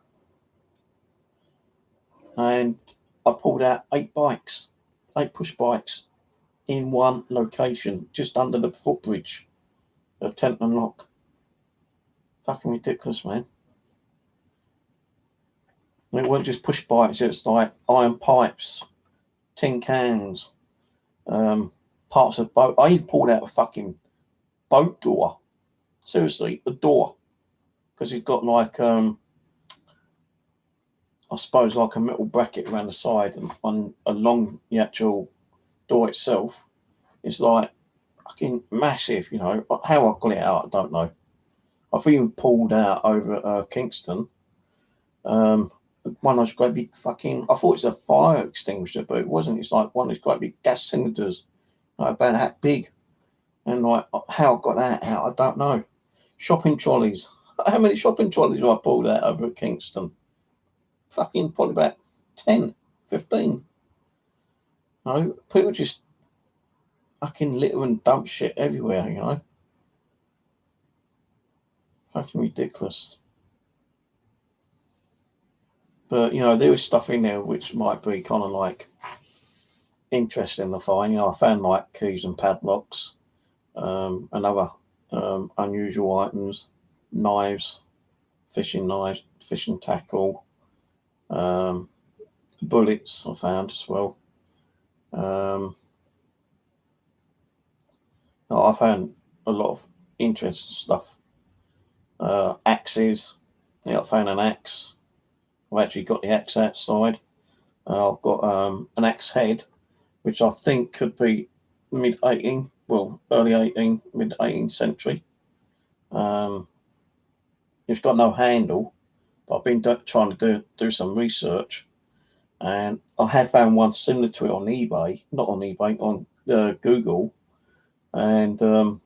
and I pulled out 8 push bikes in one location, just under the footbridge of Tentham Lock. Fucking ridiculous, man. And it weren't just push bikes, it's like iron pipes, tin cans, parts of boat. I even pulled out a fucking boat door. Seriously, the door. Because it's got like, I suppose, like a metal bracket around the side, and on along the actual door itself, it's like fucking massive, you know. How I got it out, I don't know. I've even pulled out over at Kingston. One of those great big fucking, I thought it was a fire extinguisher, but it wasn't. It's like one of those great big gas cylinders, like about that big. And like, how I got that out, I don't know. Shopping trolleys. How many shopping trolleys have I pulled out over at Kingston? Fucking probably about 10, 15. No, people just fucking litter and dump shit everywhere, you know. Fucking ridiculous. But, you know, there was stuff in there which might be kind of like interesting to find. You know, I found like keys and padlocks, and other unusual items, knives, fishing tackle, bullets I found as well. I found a lot of interesting stuff. Axes. Yeah, I found an axe. I've actually got the axe outside. I've got an axe head, which I think could be early 18, mid 18th century. It's got no handle, but I've been trying to do some research, and I have found one similar to it on eBay, not on eBay, on Google, and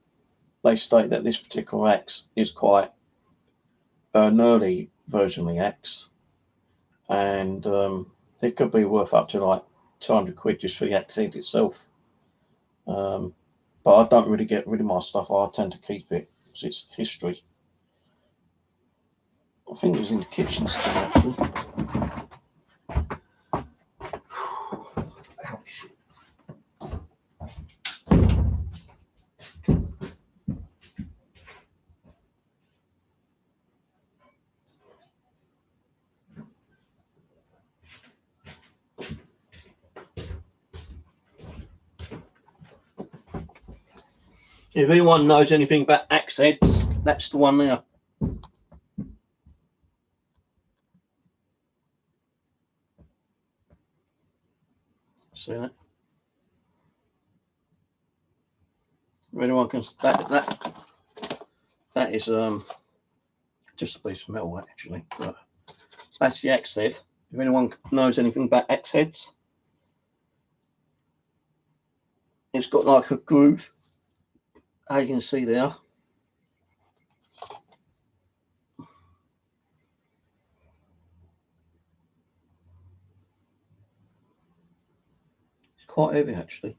they state that this particular axe is quite an early version of the axe, and it could be worth up to like £200 just for the axe head itself. But I don't really get rid of my stuff. I tend to keep it because it's history. I think it was in the kitchen still, actually. If anyone knows anything about axe heads, that's the one there. See that? If anyone can, that is just a piece of metal actually. But that's the axe head. If anyone knows anything about axe heads, it's got like a groove. How you can see there. It's quite heavy actually.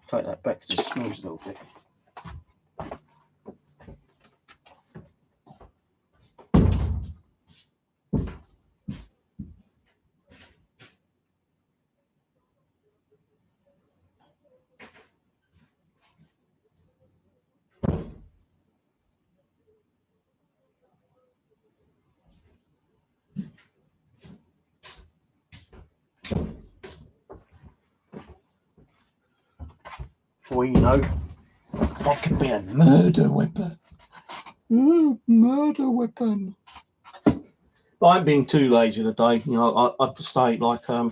Take that back because it smells a little bit. for you know, that could be a murder weapon. Ooh, murder weapon. But I ain't been too lazy today. You know, I have to say, like, I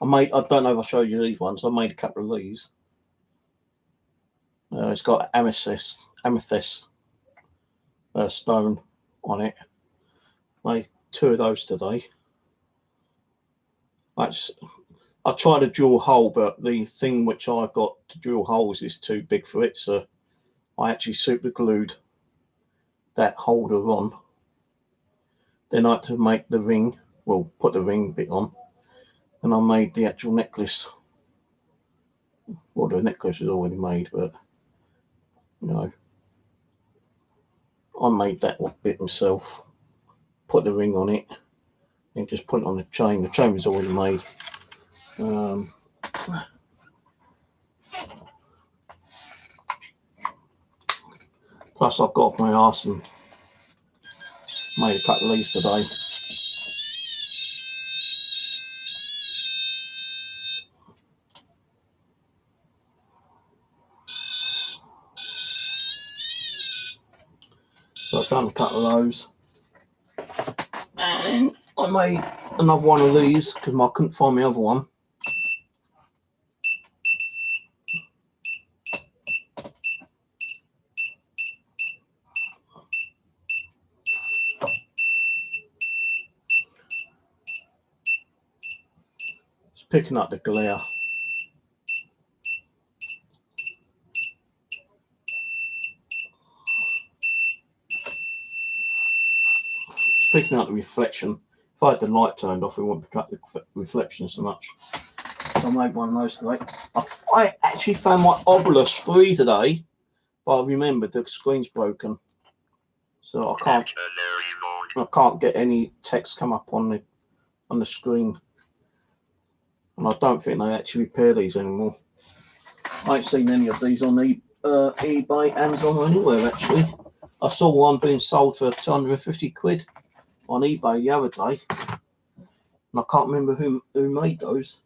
don't know if I showed you these ones. I made a couple of these. It's got amethyst stone on it. Made 2 of those today. I tried to drill a hole, but the thing which I got to drill holes is too big for it, so I actually super glued that holder on. Then I had to make the ring, well, put the ring bit on, and I made the actual necklace. Well, the necklace was already made, but you know, I made that bit myself. Put the ring on it, and just put it on the chain. The chain was already made. Plus, I've got off my arse and made a couple of these today. So I've done a couple of those. And I made another one of these because I couldn't find my other one. It's picking up the glare. It's picking up the reflection. If I had the light turned off, it wouldn't pick up the reflection so much. So I made one of those today. I actually found my Ovilus free today, but I remembered the screen's broken, so I can't get any text come up on the screen, and I don't think they actually repair these anymore. I ain't seen any of these on eBay, Amazon, or anywhere actually. I saw one being sold for 250 quid on eBay the other day, and I can't remember who made those.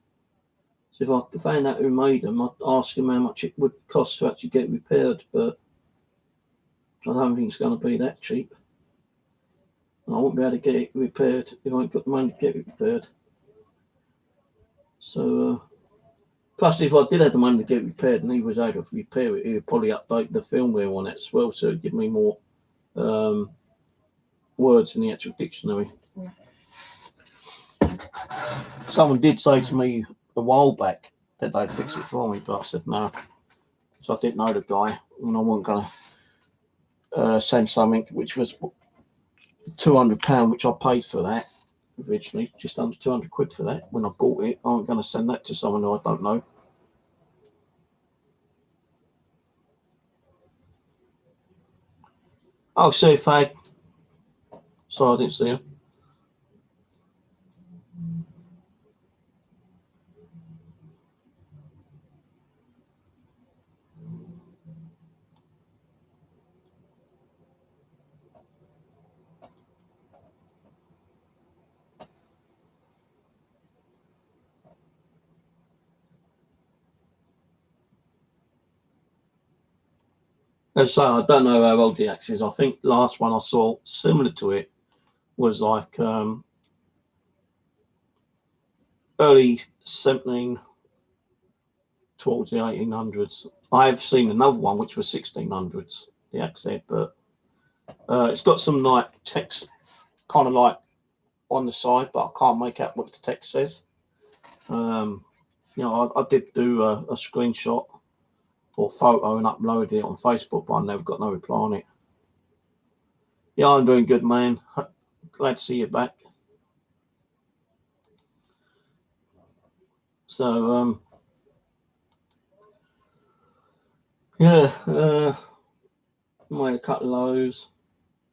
So if I found out who made them, I'd ask them how much it would cost to actually get repaired, but I don't think it's going to be that cheap. And I won't be able to get it repaired if I ain't got the money to get it repaired. So, plus if I did have the money to get it repaired and he was able to repair it, he would probably update the firmware on it as well, so it'd give me more words in the actual dictionary. Someone did say to me a while back that they'd fix it for me, but I said no. So I didn't know the guy, and I wasn't going to send something which was £200, which I paid for that originally, just under 200 quid for that when I bought it. I wasn't going to send that to someone who I don't know. Oh, see you, fag. Sorry, I didn't see you. As I say, I don't know how old the axe is. I think the last one I saw similar to it was like early 17 towards the 1800s. I have seen another one which was 1600s, the axe head, but it's got some like text kind of like on the side, but I can't make out what the text says. You know, I did do a screenshot or photo and uploaded it on Facebook, but I never got no reply on it. Yeah, I'm doing good, man. Glad to see you back. So, yeah, made a couple of those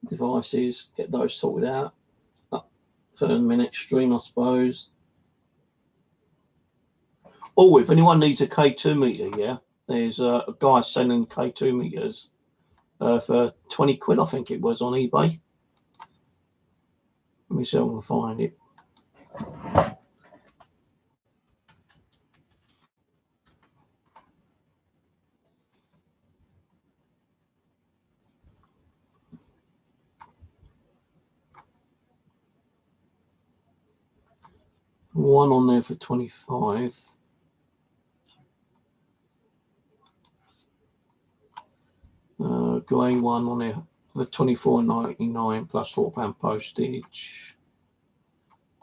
devices, get those sorted out. Up for the next stream, I suppose. Oh, if anyone needs a K2 meter, yeah, there's a guy selling K2 meters for 20 quid, I think it was, on eBay. Let me see if I can find it. One on there for 25. Grey one on there for £24.99 plus £4 postage.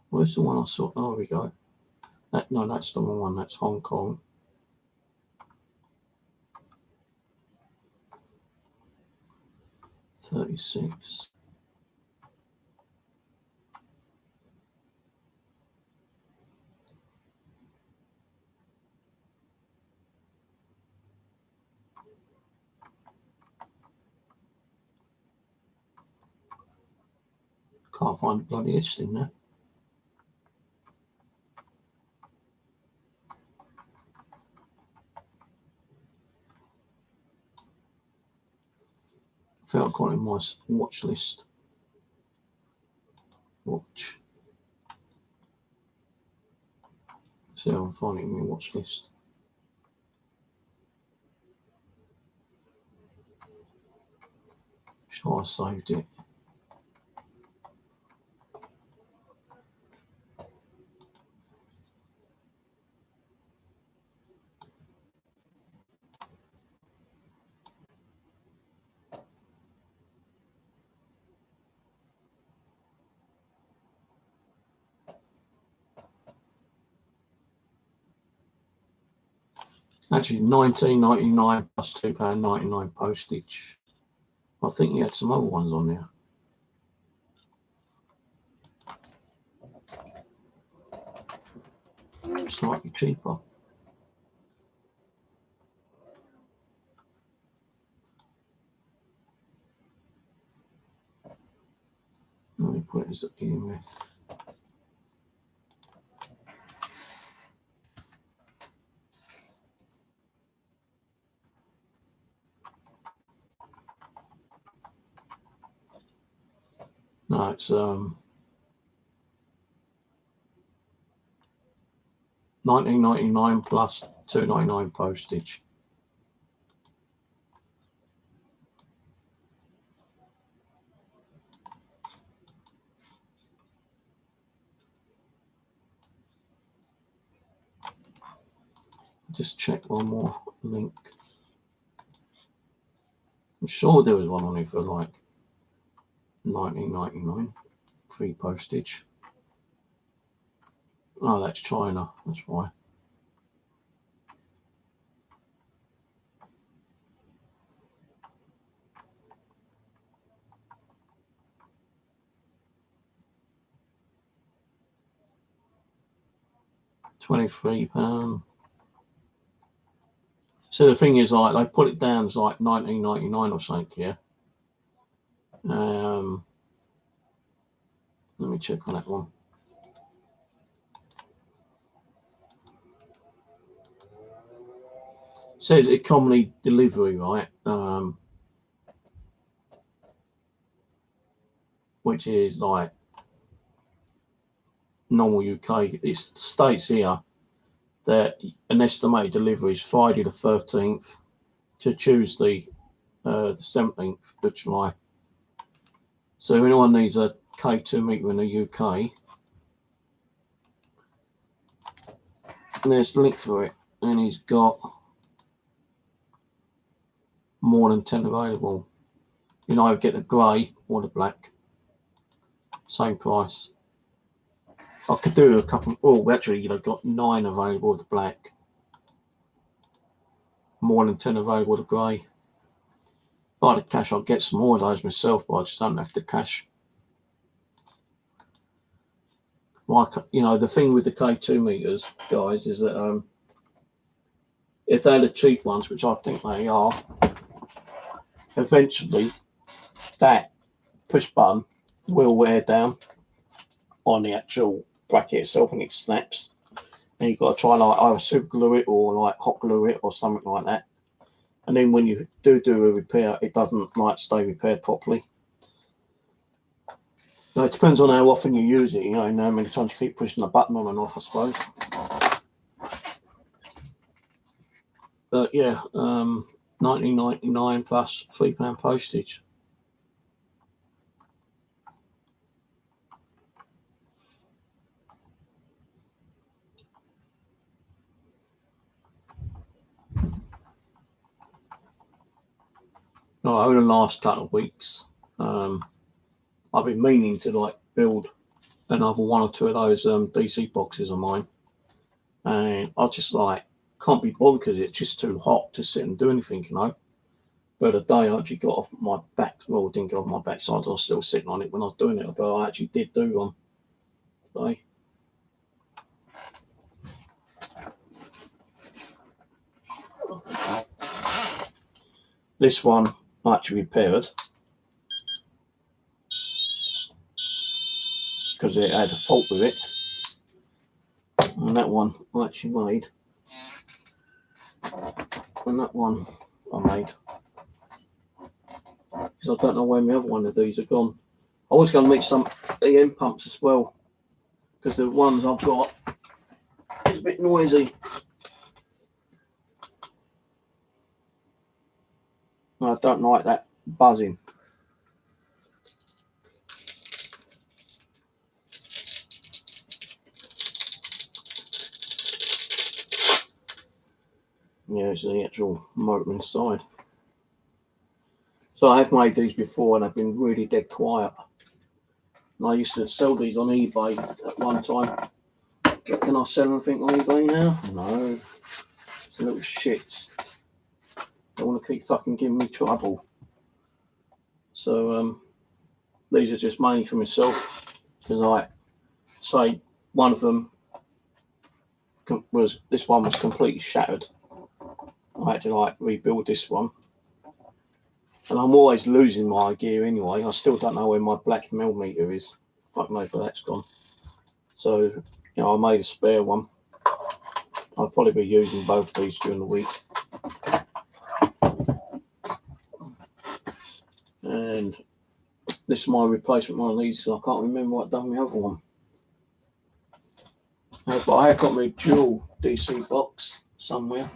Where's the one I saw? Oh, there we go. No, that's the wrong one. That's Hong Kong. $36. Can't find the bloody listing there. I think I've got it in my watch list. Watch. See if I can find it in my watch list. Sure, I saved it. Actually, $19.99 plus £2.99 postage. I think you had some other ones on there. Slightly cheaper. Let me put it as EMF. No, it's $19.99 plus $2.99 postage. Just check one more link. I'm sure there was one on here for like $19.99 free postage. Oh, that's China. That's why. £23. So the thing is, like, they put it down as like $19.99 or something here. Let me check on that one. It says economy delivery, right? Which is like normal UK. It states here that an estimated delivery is Friday the 13th to Tuesday the 17th of July. So if anyone needs a K2 meter in the UK, there's the link for it, and he's got more than 10 available. You know, I get the grey or the black, same price. I could do a couple. Oh, actually, got 9 available of the black, more than 10 available of the grey. If I had cash, I'd get some more of those myself, but I just don't have the cash. Like, the thing with the K2 meters, guys, is that if they're the cheap ones, which I think they are, eventually that push button will wear down on the actual bracket itself and it snaps. And you've got to try like either super glue it or like hot glue it or something like that. And then when you do a repair, it doesn't like stay repaired properly. Now, it depends on how often you use it, and how many times you keep pushing the button on and off, I suppose. But yeah, $19.99 plus £3 postage. No, over the last couple of weeks, I've been meaning to like build another one or two of those DC boxes of mine, and I just like can't be bothered because it's just too hot to sit and do anything, you know. But the day I actually got off my back, well, didn't get off my backside, I was still sitting on it when I was doing it, but I actually did do one today. This one I actually repaired because it had a fault with it, and that one I actually made, and that one I made because I don't know where my other one of these are gone. I was going to make some EM pumps as well because the ones I've got is a bit noisy. I don't like that buzzing. Yeah, it's the actual motor inside. So I have made these before and I've been really dead quiet. And I used to sell these on eBay at one time. Can I sell anything on eBay now? No. It's little shits. They want to keep fucking giving me trouble. So these are just mainly for myself because I say one of them this one was completely shattered. I had to like rebuild this one. And I'm always losing my gear anyway. I still don't know where my black millimeter is. Fuck no, but that's gone. So, you know, I made a spare one. I'll probably be using both these during the week. And this is my replacement one of these, so I can't remember what I've done with the other one. But I have got my dual DC box somewhere.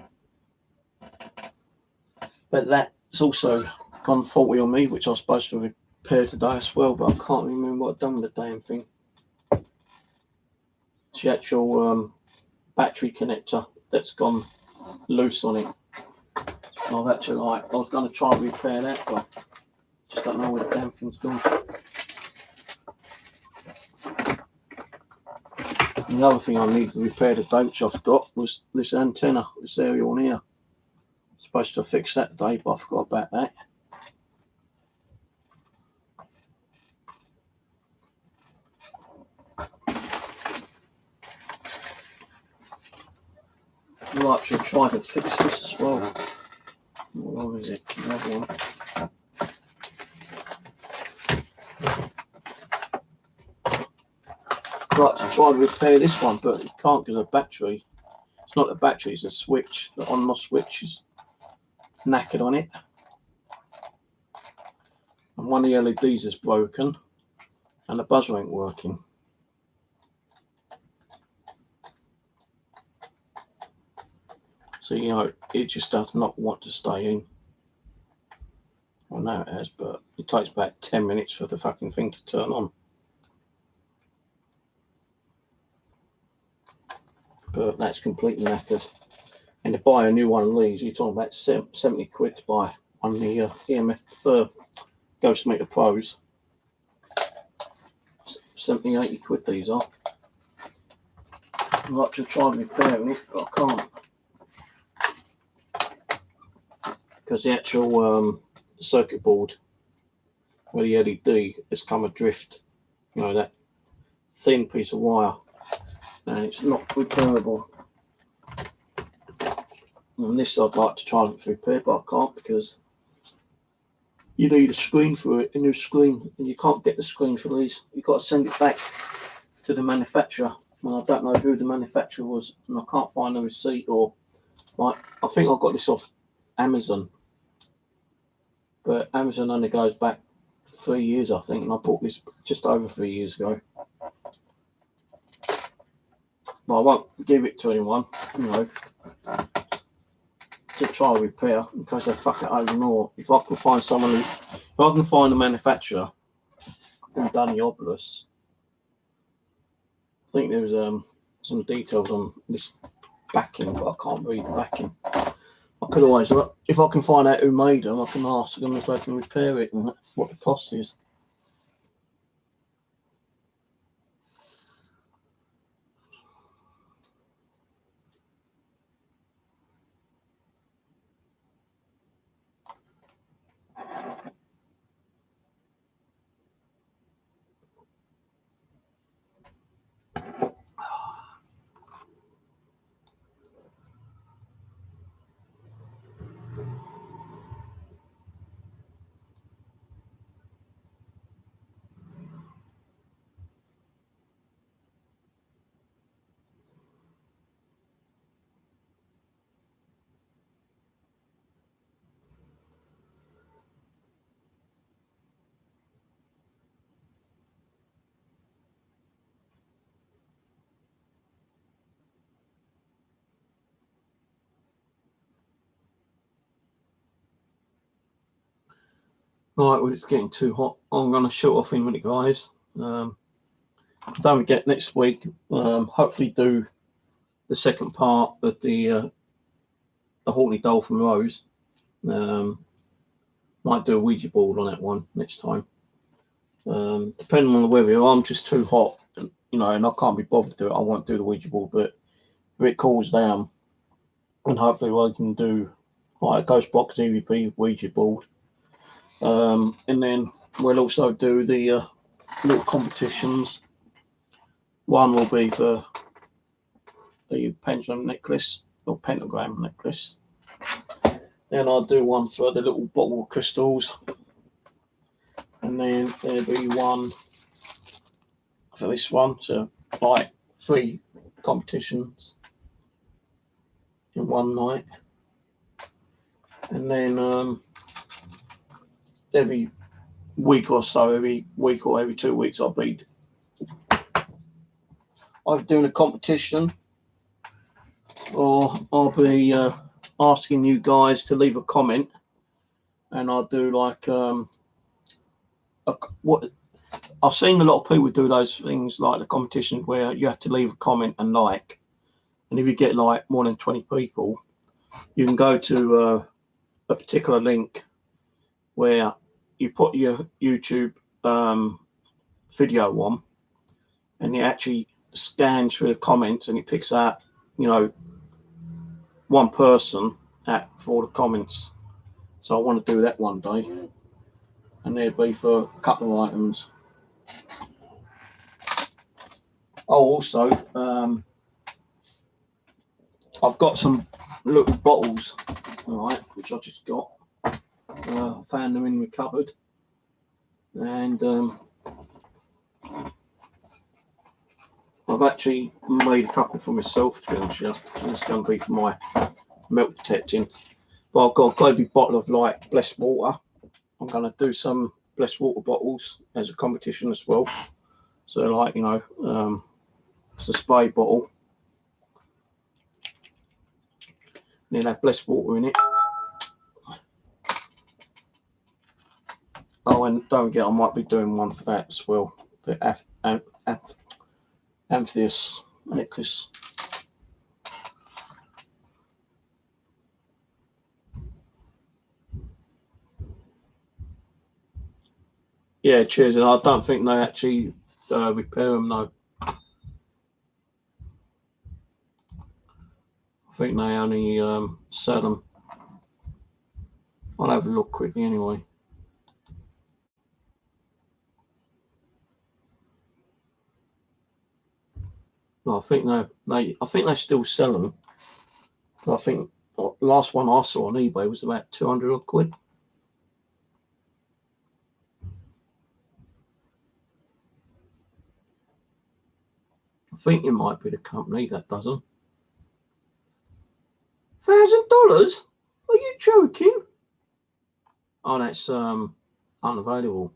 But that's also gone faulty on me, which I was supposed to repair today as well, but I can't remember what I've done with the damn thing. It's the actual battery connector that's gone loose on it. I've actually I was going to try and repair that, but just don't know where the damn thing's gone. And the other thing I need to repair today, which I forgot, was this antenna, this area on here. Supposed to fix that today, but I forgot about that. Right, should try to fix this as well. Where is it? Another one. Right, to try to repair this one, but you can't because the battery. It's not the battery, it's the switch. The on-off switch is knackered on it. And one of the LEDs is broken, and the buzzer ain't working. So, you know, it just does not want to stay in. Well, now it has, but it takes about 10 minutes for the fucking thing to turn on. But that's completely knackered. And to buy a new one of these, you're talking about 70 quid to buy one of the EMF Ghost Meter Pros. 70, 80 quid these are. I'd like to try repairing it, but I can't. Because the actual circuit board where the LED has come adrift, you know, that thin piece of wire, and it's not repairable. And this I'd like to try and repair, but I can't because you need a screen for it, a new screen, and you can't get the screen for these. You've got to send it back to the manufacturer. Well, I don't know who the manufacturer was, and I can't find the receipt, or like, I think I got this off Amazon, but Amazon only goes back 3 years, I think, and I bought this just over 3 years ago. But I won't give it to anyone, you know, to try to repair in case they fuck it over more. If I can find someone if I can find a manufacturer who's done the obelisk, I think there's some details on this backing, but I can't read the backing. I could always, if I can find out who made them, I can ask them if they can repair it and what the cost is. Right, well, it's getting too hot. I'm going to shut off in a minute, guys. Don't forget, next week, hopefully do the second part of the Haunted Dolphin Rose. Might do a Ouija board on that one next time. Depending on the weather, I'm just too hot, and I can't be bothered to do it. I won't do the Ouija board, but if it cools down, and hopefully I can do like a Ghost Box EVP Ouija board. And then we'll also do the little competitions. One will be for the pendulum necklace or pentagram necklace. Then I'll do one for the little bottle of crystals. And then there'll be one for this one. So like 3 competitions in one night. And then every week or so, every week or every 2 weeks, I'll be either doing a competition or I'll be asking you guys to leave a comment, and I'll do like what I've seen a lot of people do those things like the competition where you have to leave a comment and like, and if you get like more than 20 people, you can go to a particular link where you put your YouTube video on, and it actually scans through the comments and it picks out, one person for the comments. So I want to do that one day, and there'll be for a couple of items. Oh, also, I've got some little bottles, all right, which I just got. I found them in the cupboard, and I've actually made a couple for myself, to be honest with you. So it's going to be for my milk detecting. But I've got a global bottle of like blessed water. I'm going to do some blessed water bottles as a competition as well. So like, it's a spray bottle. And it'll have blessed water in it. Oh, and don't forget, I might be doing one for that as well. The Amethyst necklace. Yeah, cheers. And I don't think they actually repair them, though. I think they only sell them. I'll have a look quickly anyway. No, I think they still sell them. I think the last one I saw on eBay was about 200 quid. I think it might be the company that does them. $1,000? Are you joking? Oh, that's unavailable.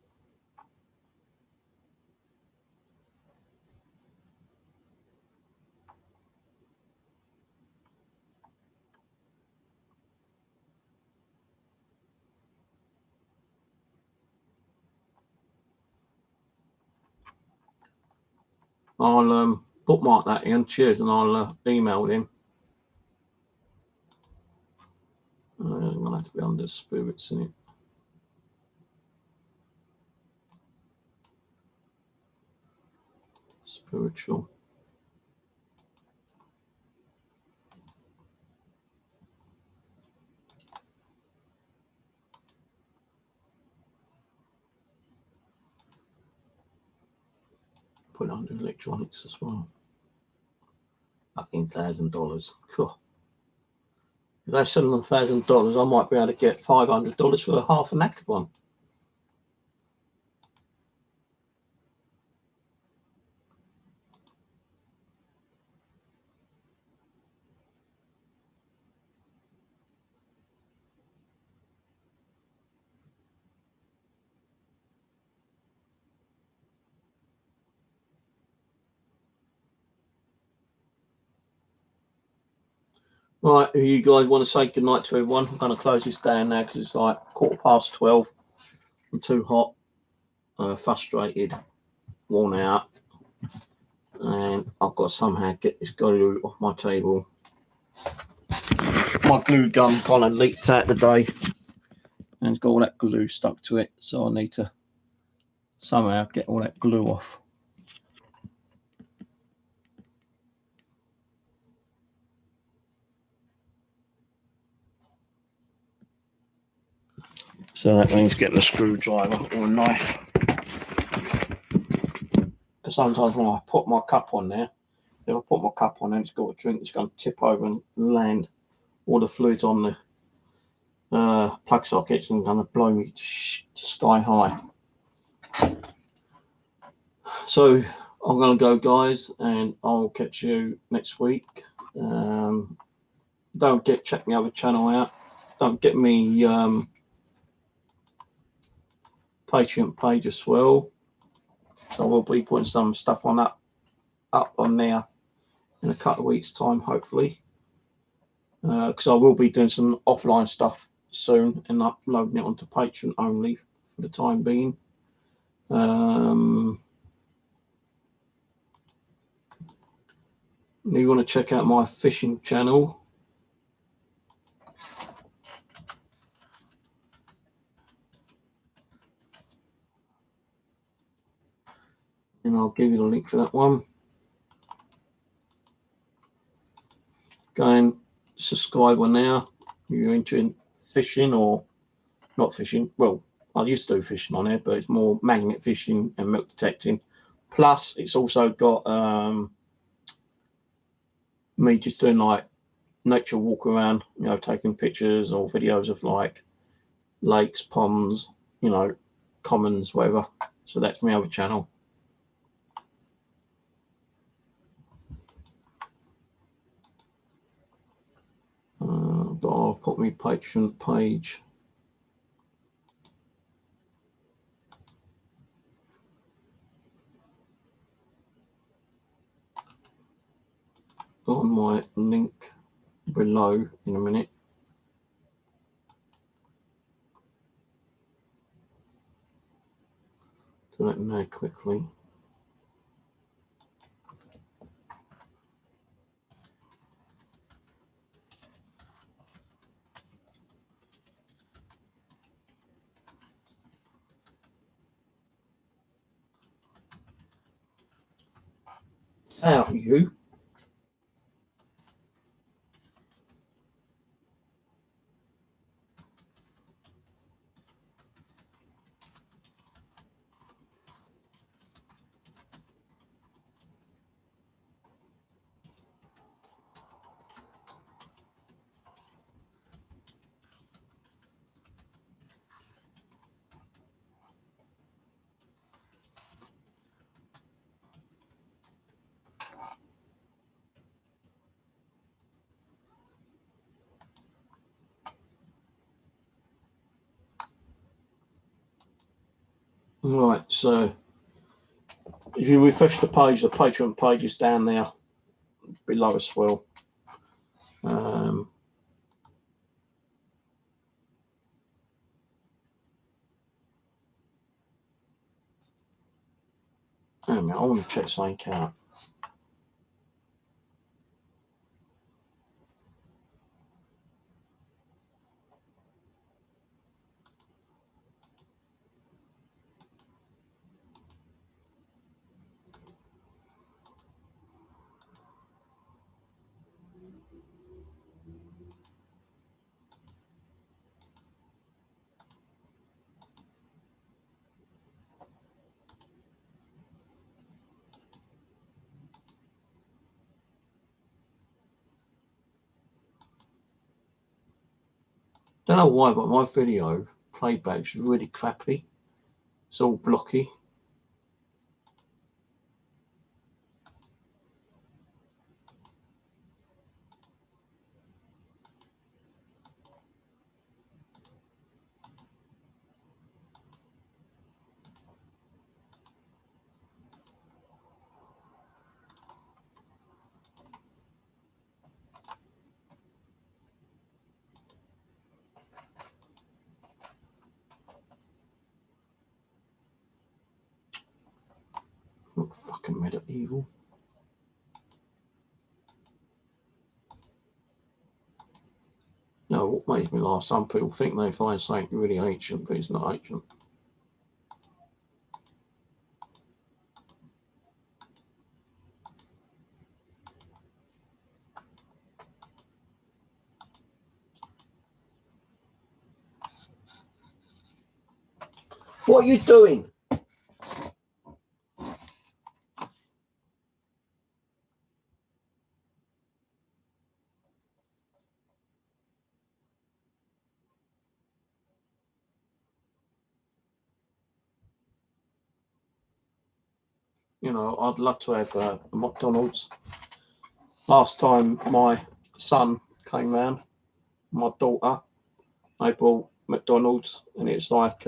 I'll bookmark that in. Cheers, and I'll email him. have to be under spirits in it. Spiritual. Put it under electronics as well. $1,000. Cool. If they're selling them $1,000, I might be able to get $500 for half a knackered one. Right, if you guys want to say goodnight to everyone, I'm going to close this down now because it's like 12:15. I'm too hot, frustrated, worn out, and I've got to somehow get this glue off my table. My glue gun kind of leaked out today and it's got all that glue stuck to it, so I need to somehow get all that glue off. So that means getting a screwdriver or a knife. Because sometimes when I put my cup on there, if I put my cup on and it's got a drink, it's going to tip over and land all the fluids on the plug sockets and going to blow me sky high. So I'm going to go, guys, and I'll catch you next week. Don't check my other channel out. Don't get me Patreon page as well. So I will be putting some stuff on up on there in a couple of weeks' time, hopefully. Because I will be doing some offline stuff soon and uploading it onto Patreon only for the time being. You want to check out my fishing channel. And I'll give you the link for that one. Go and subscribe on there. If you're into fishing or not fishing. Well, I used to do fishing on there, but it's more magnet fishing and milk detecting. Plus, it's also got me just doing like nature walk around, taking pictures or videos of like lakes, ponds, commons, whatever. So that's my other channel. But I'll put my Patreon page on my link below in a minute. Do that now quickly. How you? Right, so if you refresh the page, the Patreon page is down there below as well. I want to check something out. Don't know why, but my video playback's really crappy. It's all blocky. Look fucking medieval. No, what makes me laugh, some people think they find something really ancient, but it's not ancient. What are you doing? You know, I'd love to have a McDonald's. Last time my son came round, my daughter, they bought McDonald's, and it's like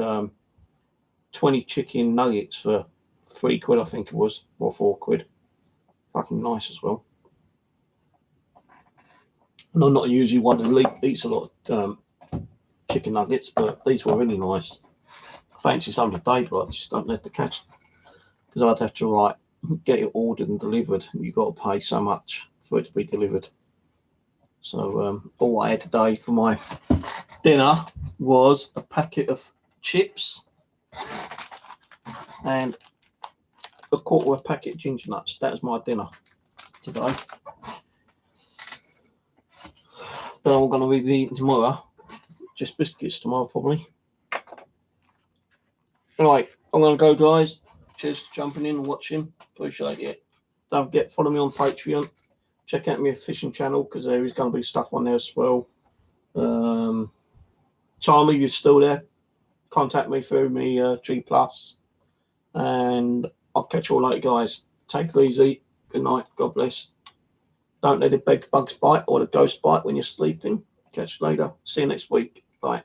20 chicken nuggets for £3, I think it was, or £4. Fucking nice as well. And I'm not usually one who eats a lot of chicken nuggets, but these were really nice. I fancy some today, but I just don't let the catch, because I'd have to get it ordered and delivered, and you've got to pay so much for it to be delivered. So all I had today for my dinner was a packet of chips and a quarter of a packet of ginger nuts. That was my dinner today. Then I'm going to be eating tomorrow. Just biscuits tomorrow, probably. Alright, I'm going to go, guys. Cheers for jumping in and watching. Appreciate it. Don't forget, follow me on Patreon. Check out my fishing channel, because there is going to be stuff on there as well. Charlie, you're still there. Contact me through me G+. And I'll catch you all later, guys. Take it easy. Good night. God bless. Don't let the bed bugs bite or the ghost bite when you're sleeping. Catch you later. See you next week. Bye.